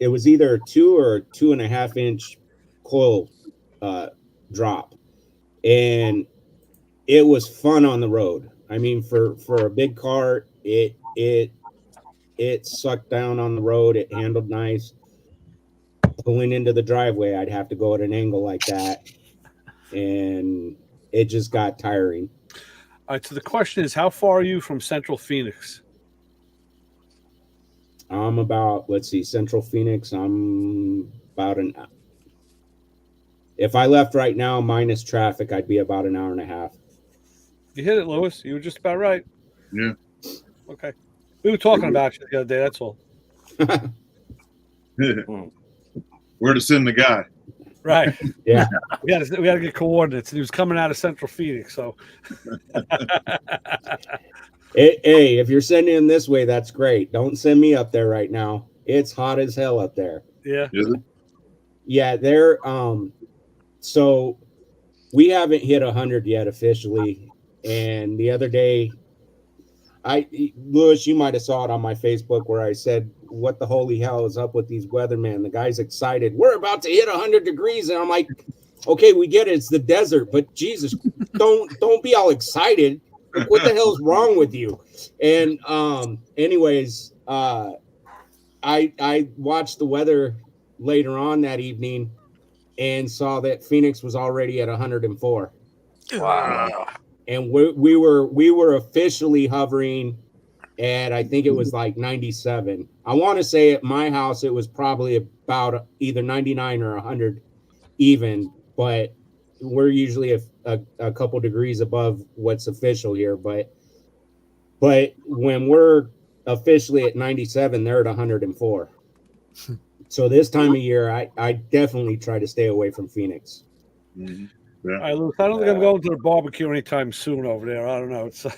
was either a 2 or 2.5 inch coil drop, and it was fun on the road. I mean, for a big car, it sucked down on the road. It handled nice. Pulling into the driveway, I'd have to go at an angle like that, and it just got tiring. All right, so the question is, how far are you from Central Phoenix? I'm about, Central Phoenix, I'm about if I left right now, minus traffic, I'd be about an hour and a half. You hit it, Lewis. You were just about right. Yeah. Okay. We were talking about you the other day, that's all. Where to send the guy. Right. Yeah. we had to get coordinates, and he was coming out of Central Phoenix, so. Hey, if you're sending him this way, that's great. Don't send me up there right now. It's hot as hell up there. Yeah. Yeah, they're so we haven't hit 100 yet officially. And the other day, Lewis, you might have saw it on my Facebook where I said, what the holy hell is up with these weathermen? The guy's excited. We're about to hit 100 degrees. And I'm like, okay, we get it. It's the desert, but Jesus, don't be all excited. Like, what the hell's wrong with you? And anyways, I watched the weather later on that evening and saw that Phoenix was already at 104. Wow. And we were officially hovering at, I think it was like 97. I want to say at my house it was probably about either 99 or 100 even, but we're usually a couple degrees above what's official here. But when we're officially at 97, they're at 104. So this time of year, I definitely try to stay away from Phoenix. Mm-hmm. Yeah. All right, Luke, I don't think I'm going to the barbecue anytime soon over there. I don't know. It's a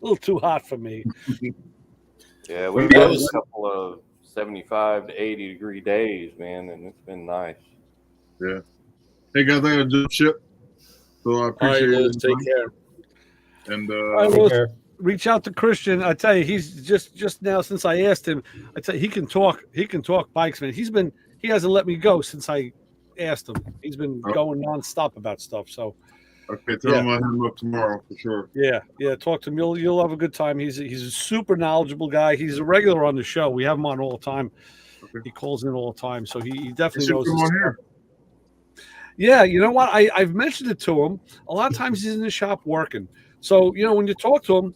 little too hot for me. Yeah, we've had a couple of 75 to 80 degree days, man, and it's been nice. Yeah. Hey, guys, I got to jump ship. So I appreciate it. Take care. And take care. Reach out to Christian. I tell you, he's just now, since I asked him, I tell you, he can talk bikes, man. He hasn't let me go since I asked him. He's been going nonstop about stuff. So okay, tell him I'll hit him up tomorrow for sure. Yeah, talk to him. You'll have a good time. He's a super knowledgeable guy. He's a regular on the show. We have him on all the time. Okay. He calls in all the time, so he definitely knows his stuff. Yeah, you know what? I've mentioned it to him. A lot of times he's in the shop working. So when you talk to him,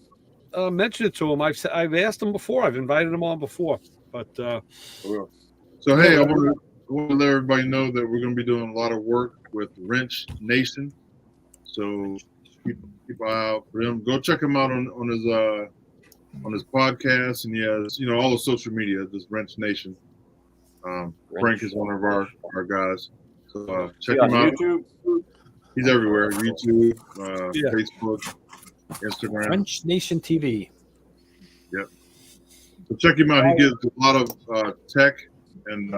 mention it to him. I've asked him before. I've invited him on before. But so hey, I want to let everybody know that we're going to be doing a lot of work with Wrench Nation. So keep an eye out for him. Go check him out on his podcast, and he has all the social media. This Wrench Nation. Frank is one of our guys. So check him out. YouTube? He's everywhere. YouTube, Yeah. Facebook, Instagram. French Nation TV. So check him out. He gives a lot of tech, and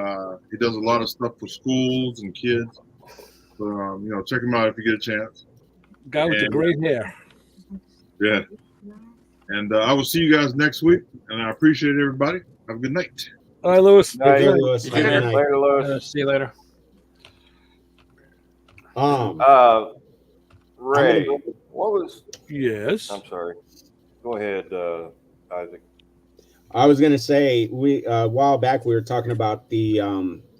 he does a lot of stuff for schools and kids. So check him out if you get a chance. Guy with the And- great hair. Yeah. And I will see you guys next week. And I appreciate everybody. Have a good night. All right, Lewis. Night. Hey, Lewis, Good have a night. night. Later, Lewis. See you later. Ray, what was? Yes. I'm sorry. Go ahead, Isaac. I was gonna say we a while back we were talking about the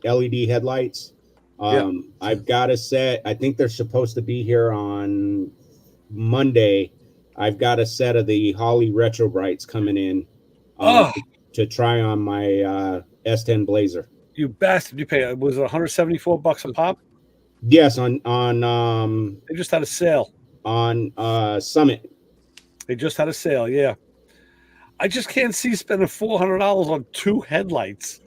LED headlights. I've got a set. I think they're supposed to be here on Monday. I've got a set of the Holly Retro Brights coming in to try on my S10 Blazer. You bastard! You pay? Was it $174 a pop? Yes, on They just had a sale. Summit. They just had a sale. Yeah. I just can't see spending $400 on 2 headlights.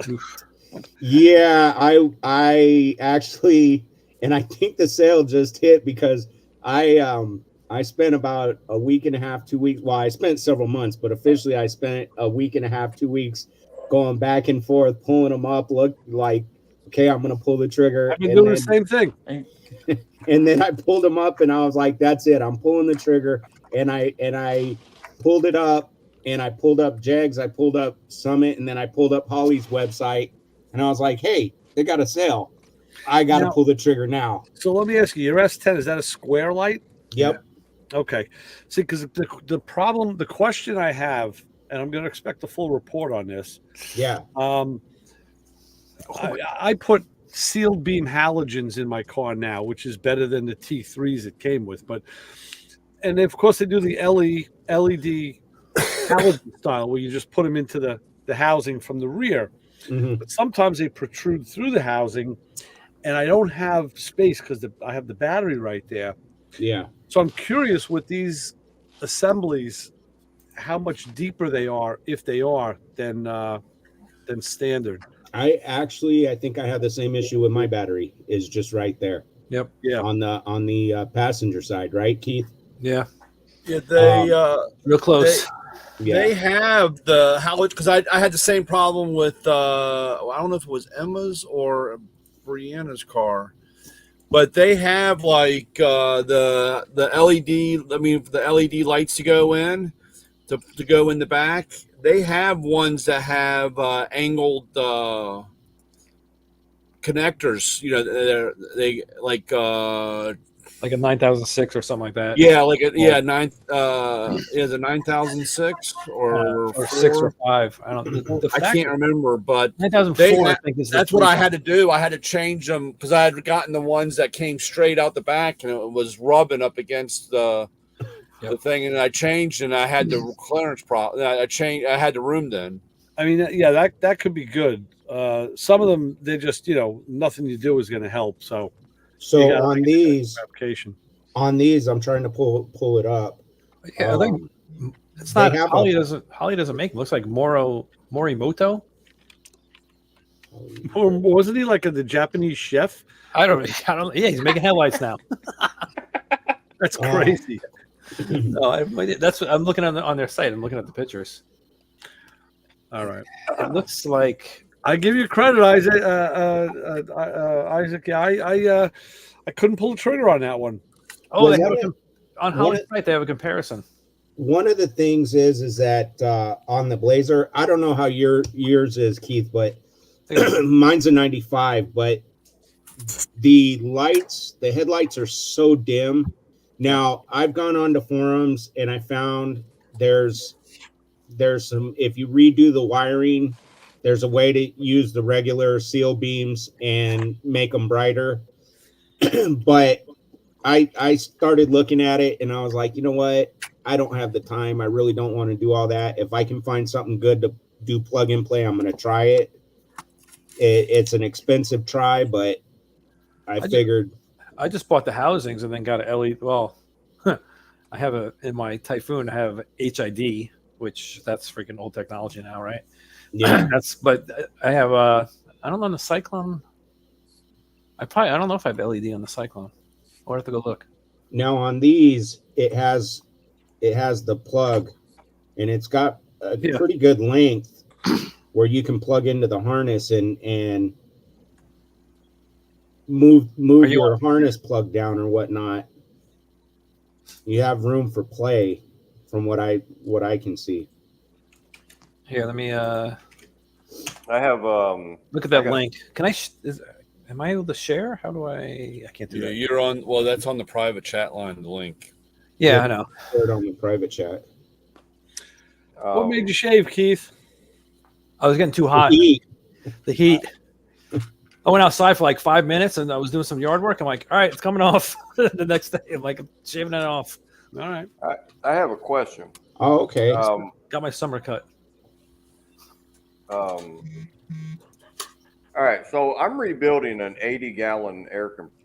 Yeah, I actually, and I think the sale just hit because I spent about a week and a half, 2 weeks. Well, I spent several months, but officially I spent a week and a half, 2 weeks going back and forth, pulling them up. Look like, okay, I'm gonna pull the trigger. I've been doing the same thing. And then I pulled them up, and I was like, "That's it. I'm pulling the trigger." And I pulled it up, and I pulled up Jegs, I pulled up Summit, and then I pulled up Holly's website, and I was like, "Hey, they got a sale. I got to pull the trigger now." So let me ask you: your S10, is that a square light? Yep. Okay. See, because the problem, the question I have, and I'm going to expect a full report on this. Yeah. I put sealed beam halogens in my car now, which is better than the T3s it came with. And of course they do the LED halogen style where you just put them into the housing from the rear. Mm-hmm. But sometimes they protrude through the housing, and I don't have space because I have the battery right there. Yeah. So I'm curious with these assemblies, how much deeper they are, if they are, than standard. I think I have the same issue with my battery. Is just right there. Yep. Yeah. On the passenger side, right, Keith? Yeah. Yeah, they Real close. They have the halogen because I had the same problem with I don't know if it was Emma's or Brianna's car, but they have like the LED. I mean, the LED lights to go in the back. They have ones that have angled connectors. You know, they like a 9006 or something like that. yeah, like the 9006 or 6 or 5. I don't. I can't remember, but 9004. I think is that's what I had to do. I had to change them because I had gotten the ones that came straight out the back and it was rubbing up against the thing, and I changed, and I had the clearance problem. I changed. I had the room then. I mean, yeah, that could be good. Some of them, they're just nothing you do is going to help. So on these, application. I'm trying to pull it up. Yeah, I think it's not. Holly doesn't make. It looks like Morimoto. Or wasn't he like the Japanese chef? I don't. Yeah, he's making headlights now. That's crazy. No, that's what I'm looking on their site. I'm looking at the pictures. All right. It looks like I give you credit, Isaac. Isaac, yeah, I couldn't pull the trigger on that one. Oh, they have on Holly's site. They have a comparison. One of the things is that on the Blazer, I don't know how yours is, Keith, but mine's a 95. But the headlights are so dim. Now I've gone on to forums and I found there's some, if you redo the wiring, there's a way to use the regular seal beams and make them brighter. But I started looking at it and I was like, you know what? I don't have the time. I really don't want to do all that. If I can find something good to do plug and play, I'm going to try it. It's an expensive try, but I figured. I just bought the housings and then got an LED. Well, I have in my Typhoon, I have HID, which that's freaking old technology now, right? Yeah. But I have I don't know on the Cyclone. I don't know if I have LED on the Cyclone. I'll have to go look. Now on these, it has the plug, and it's got a Yeah. pretty good length where you can plug into the harness and move Are you your harness plug down or whatnot. You have room for play, from what I can see. Here, let me I have look at that link. Can I? Am I able to share? How do I? I can't do Yeah, that. you're on. Well, that's on the private chat line. The link. Yeah, I know. Share it on the private chat. What made you shave, Keith? I was getting too hot. The heat. I went outside for like 5 minutes and I was doing some yard work. I'm like, all right, it's coming off. The next day, I'm like, I'm shaving it off. All right. I have a question. Oh, okay. Got my summer cut. All right, so I'm rebuilding an 80-gallon air compressor.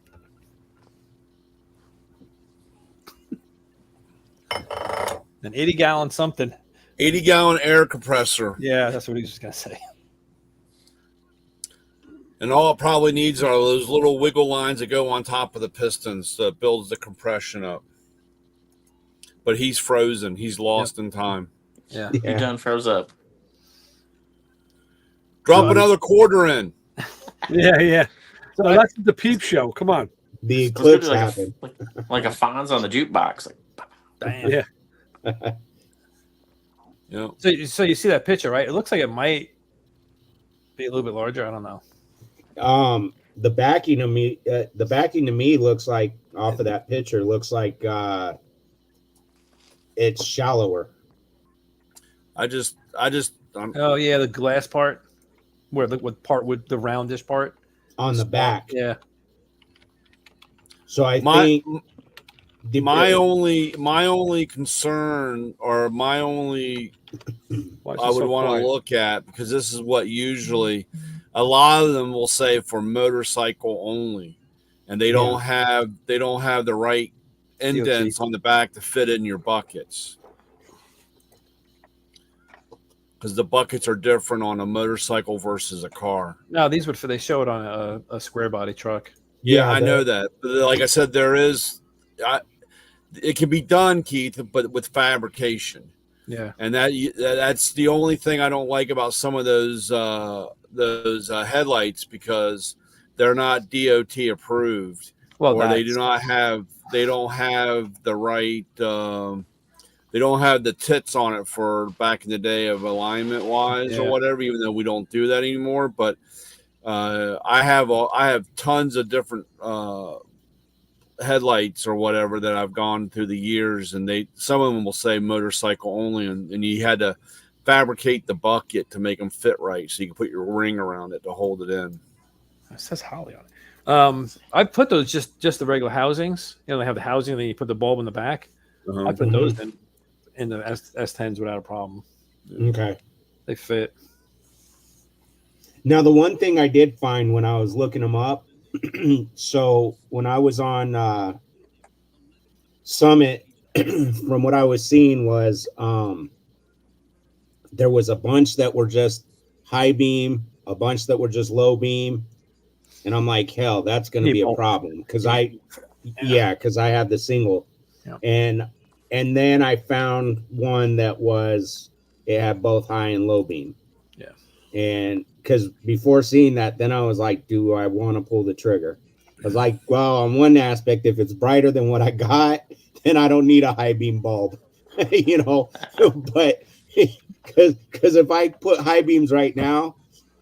An 80-gallon something. 80-gallon air compressor. Yeah, that's what he was just gonna say. And all it probably needs are those little wiggle lines that go on top of the pistons that builds the compression up. But he's frozen. He's lost in time. Yeah. You done froze up. Drop another quarter in. Yeah. So that's the peep show. Come on. The It's gonna be eclipse like happened. like a Fonz on the jukebox. Like, Damn. Yeah. Yeah. So you see that picture, right? It looks like it might be a little bit larger. I don't know. The backing to me looks like, off of that picture, looks like it's shallower. Oh yeah, the glass part, where the part with the roundish part On the back. Yeah. So I My think my only concern, or my only I would want to look at, because this is what usually a lot of them will say for motorcycle only, and they don't have the right indents on the back to fit in your buckets, because the buckets are different on a motorcycle versus a car. No, these would they show it on a square body truck. Yeah, I know that. But like I said, it can be done, Keith, but with fabrication. Yeah, and that's the only thing I don't like about some of those headlights, because they're not DOT approved, or they don't have the right they don't have the tits on it for back in the day of alignment wise or whatever. Even though we don't do that anymore, but I have tons of different headlights or whatever that I've gone through the years, and some of them will say motorcycle only, and you had to fabricate the bucket to make them fit right, so you can put your ring around it to hold it in. It says Holly on it. I put those just the regular housings. You know, they have the housing, and then you put the bulb in the back. I put those in the S10s without a problem. Okay. They fit. Now, the one thing I did find when I was looking them up, so when I was on Summit, from what I was seeing was there was a bunch that were just high beam, a bunch that were just low beam, and I'm like, hell, that's going to be a problem, because I had the single, and then I found one that it had both high and low beam. Yeah. And because before seeing that, then I was like, do I want to pull the trigger? I was like, well, on one aspect, if it's brighter than what I got, then I don't need a high beam bulb, but because if I put high beams right now,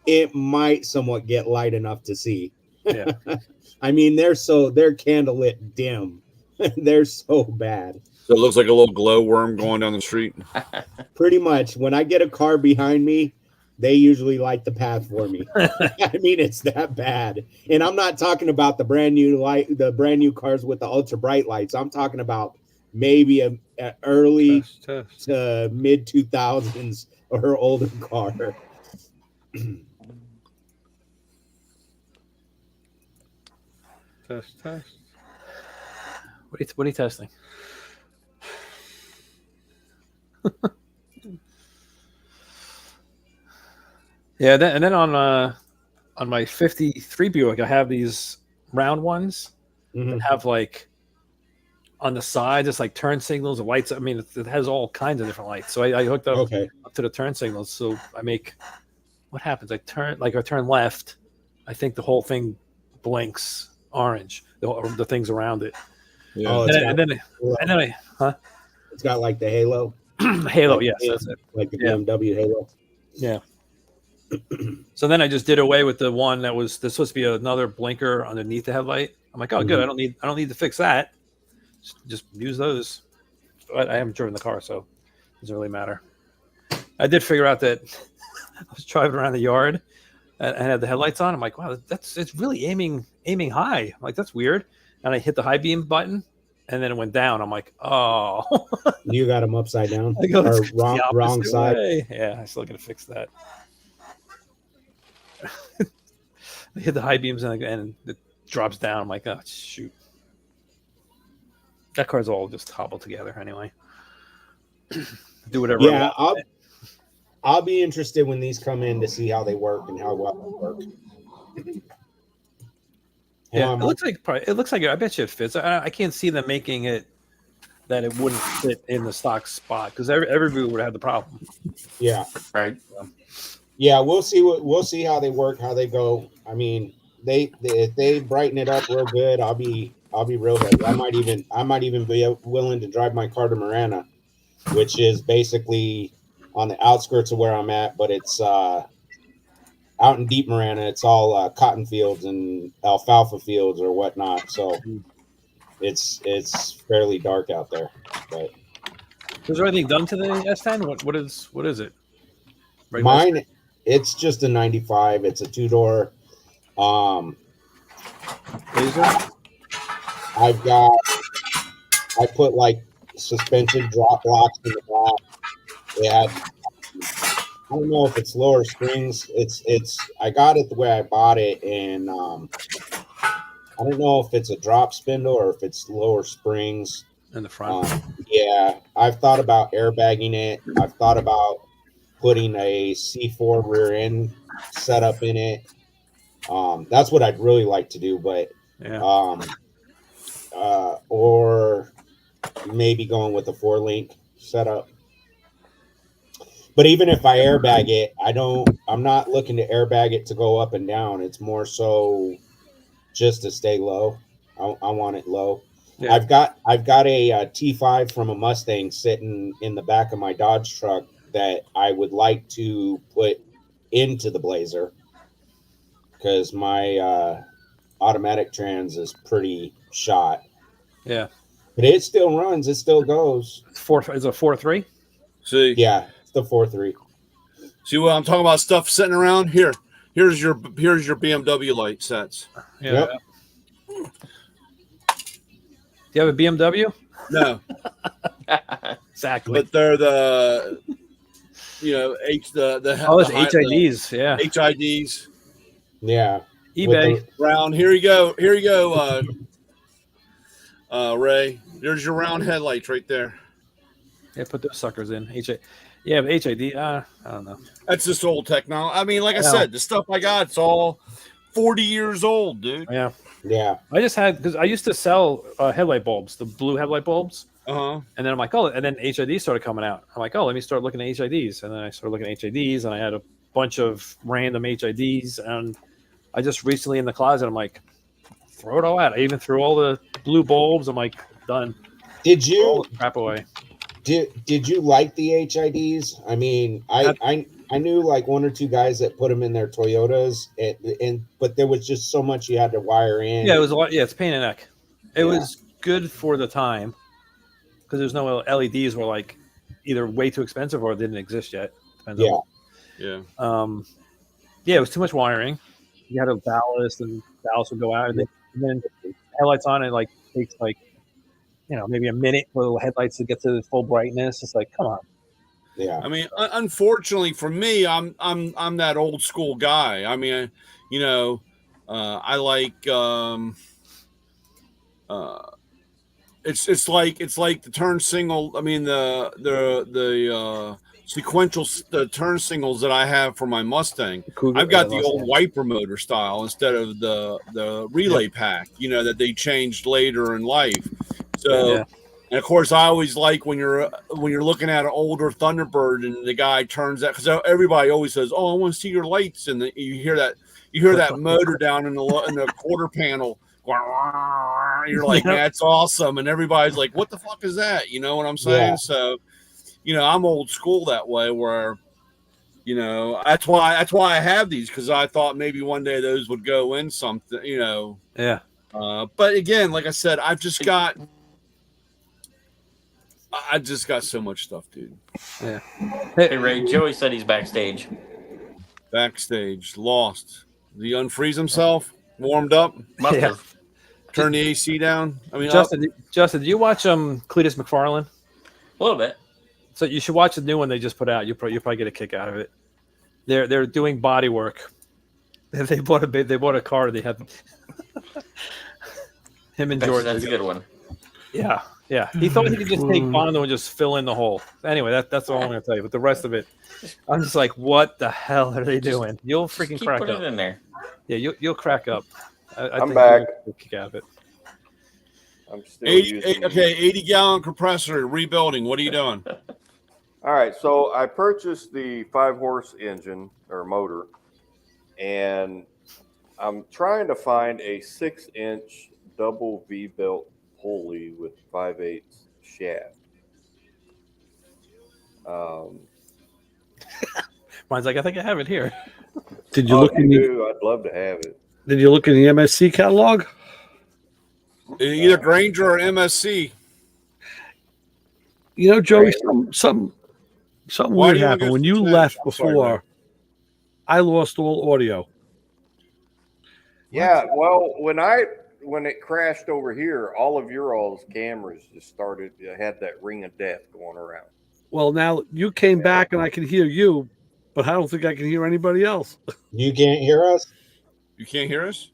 it might somewhat get light enough to see. Yeah. I mean, they're candlelit dim. They're so bad. So it looks like a little glowworm going down the street. Pretty much. When I get a car behind me, they usually light the path for me. I mean, it's that bad. And I'm not talking about the brand new cars with the ultra bright lights. I'm talking about maybe a early to mid 2000s or older car. Test. What are you testing? Yeah, and then on my 53 Buick, I have these round ones. Mhm. have like on the side, it's like turn signals and lights. I mean, it has all kinds of different lights. So I hooked up to the turn signals. So I make, what happens? I turn left. I think the whole thing blinks orange, the things around it. Yeah. Oh, And then it's got like the halo. Halo, like, yes, that's it. Like the Yeah. BMW Halo. Yeah. So then I just did away with the one there's supposed to be another blinker underneath the headlight. I'm like, oh, good. I don't need to fix that. Just use those. But I haven't driven the car, so it doesn't really matter. I did figure out that I was driving around the yard and I had the headlights on. I'm like, wow, it's really aiming high. I'm like, that's weird. And I hit the high beam button, and then it went down. I'm like, oh, you got them upside down I go, or wrong side. Way. Yeah, I still got to fix that. I hit the high beams and it drops down. I'm like, oh shoot. That car's all just hobbled together anyway. Do whatever. Yeah, I'll be interested when these come in to see how they work and how well they work. Yeah, it looks like I bet you it fits. I can't see them making it that it wouldn't fit in the stock spot because everybody would have the problem. Yeah. Right. Yeah, we'll see how they work, how they go. I mean, if they brighten it up real good, I'll be real happy. I might even be willing to drive my car to Marana, which is basically on the outskirts of where I'm at, but it's out in deep Marana. It's all cotton fields and alfalfa fields or whatnot. So it's fairly dark out there. But is there anything done to the S10? What is it? Mine, it's just a 95. It's a 2-door. Laser? I put like suspension drop blocks in the back. Yeah. I don't know if it's lower springs. I got it the way I bought it, and I don't know if it's a drop spindle or if it's lower springs in the front. Yeah, I've thought about airbagging it. I've thought about putting a C4 rear end setup in it. That's what I'd really like to do, but or maybe going with a 4-link setup. But even if I airbag it, I'm not looking to airbag it to go up and down. It's more so just to stay low. I want it low. Yeah. I've got a T5 from a Mustang sitting in the back of my Dodge truck that I would like to put into the Blazer because my automatic trans is pretty shot. Yeah, but it still runs. It still goes. Is it 4.3? See, yeah, it's the 4.3. See what I'm talking about? Stuff sitting around here. Here's your BMW light sets. Yeah. Yep. Do you have a BMW? No. Exactly. But they're the HIDs. Yeah. HIDs. Yeah. eBay. Round. Here you go. Ray. There's your round headlights right there. Yeah, put those suckers in. Yeah, but HID. I don't know. That's just old technology. I mean, like I said, the stuff I got, it's all 40 years old, dude. Yeah. Yeah. I just had, because I used to sell headlight bulbs, the blue headlight bulbs. Uh-huh. And then I'm like, oh, and then HIDs started coming out. I'm like, oh, let me start looking at HIDs. And then I started looking at HIDs, and I had a bunch of random HIDs. And I just recently in the closet, I'm like, throw it all out. I even threw all the blue bulbs. I'm like, done. Did you throw all the crap away? Did you like the HIDs? I mean, I knew like one or two guys that put them in their Toyotas, but there was just so much you had to wire in. Yeah, it was a lot. Yeah, it's a pain in the neck. It was good for the time because there's no LEDs were like either way too expensive or didn't exist yet. Depends on it was too much wiring. You had a ballast, and ballast would go out, and then headlights on. It like takes like maybe a minute for the headlights to get to full brightness. It's like, come on. Yeah. I mean, unfortunately for me, I'm that old school guy. I mean, I like it's like the turn signal. I mean the sequential turn signals that I have for my Mustang. Cougar, I've got yeah, the old wiper motor style instead of the relay pack, you know, that they changed later in life. So, Yeah. and of course, I always like when you're looking at an older Thunderbird and the guy turns that, because everybody always says, "Oh, I want to see your lights," and you hear that motor down in the quarter panel. You're like, Yep. man, that's awesome, and everybody's like, "What the fuck is that?" You know what I'm saying? Yeah. So, you know, I'm old school that way, where, you know, that's why I have these, because I thought maybe one day those would go in something, you know. Yeah. But again, like I said, I've just got so much stuff, dude. Yeah. Hey, Ray, Joey said he's backstage. Backstage, lost. Did he unfreeze himself? Warmed up? Must Yeah. have. Turn the AC down? I mean, Justin, do you watch Cletus McFarlane? A little bit. So you should watch the new one they just put out. You'll probably get a kick out of it. They're doing body work. They bought a car. They had him and George. That's a good one. Yeah, yeah. He thought he could just take Bondo and just fill in the hole. Anyway, that's all I'm going to tell you. But the rest of it, I'm just like, what the hell are they doing? You'll freaking Keep crack putting up. it in there. Yeah, you'll crack up. I I'm think back. you'll get a kick out of it. I'm still 80-gallon compressor rebuilding. What are you doing? All right, so I purchased the 5-horse engine or motor, and I'm trying to find a 6-inch double V-belt pulley with 5/8 shaft. Mine's like, I think I have it here. Did you look in the I'd love to have it. Did you look in the MSC catalog? Either Granger or MSC. You know, Joey, something Why weird do you happened go when you 6 inch? left I'm sorry, before. man. I lost all audio. Yeah, well, when it crashed over here, all of your all's cameras just had that ring of death going around. Well, now you came back and I can hear you, but I don't think I can hear anybody else. You can't hear us? You can't hear us?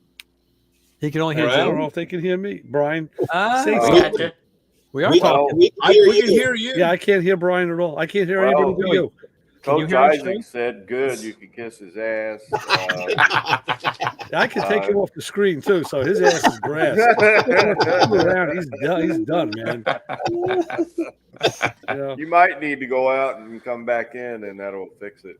He can only I hear don't Joe. know if they can hear me. Brian, Ah, say We something. gotcha. we are We, talking. we can hear We you. can hear you. Yeah, I can't hear Brian at all. I can't hear Well, anybody but you. Can you Coach hear us, Isaac Joe? said, "Good, you can kiss his ass." I can take him off the screen too, so his ass is grass. He's done, man. You know, You might need to go out and come back in, and that'll fix it.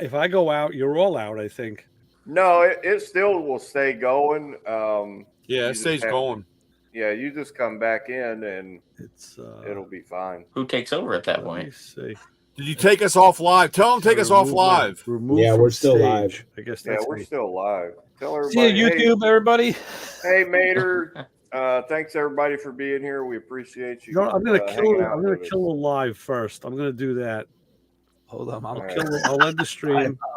if I go out, you're all out, I think. No, it still will stay going. Yeah, You it just stays have- going. Yeah, you just come back in, and It's it'll be fine. Who takes over at that let me point? see. Did you take us off live? Tell them take us off live. Yeah, we're still live. I guess Yeah, that's we're me. still live. Tell See everybody. you, YouTube, everybody. Hey, Mater. Thanks everybody for being here. We appreciate you. You know, I'm gonna hanging out I'm gonna with us. kill a live first. I'm gonna do that. Hold on, All I'll right. I'll end the stream.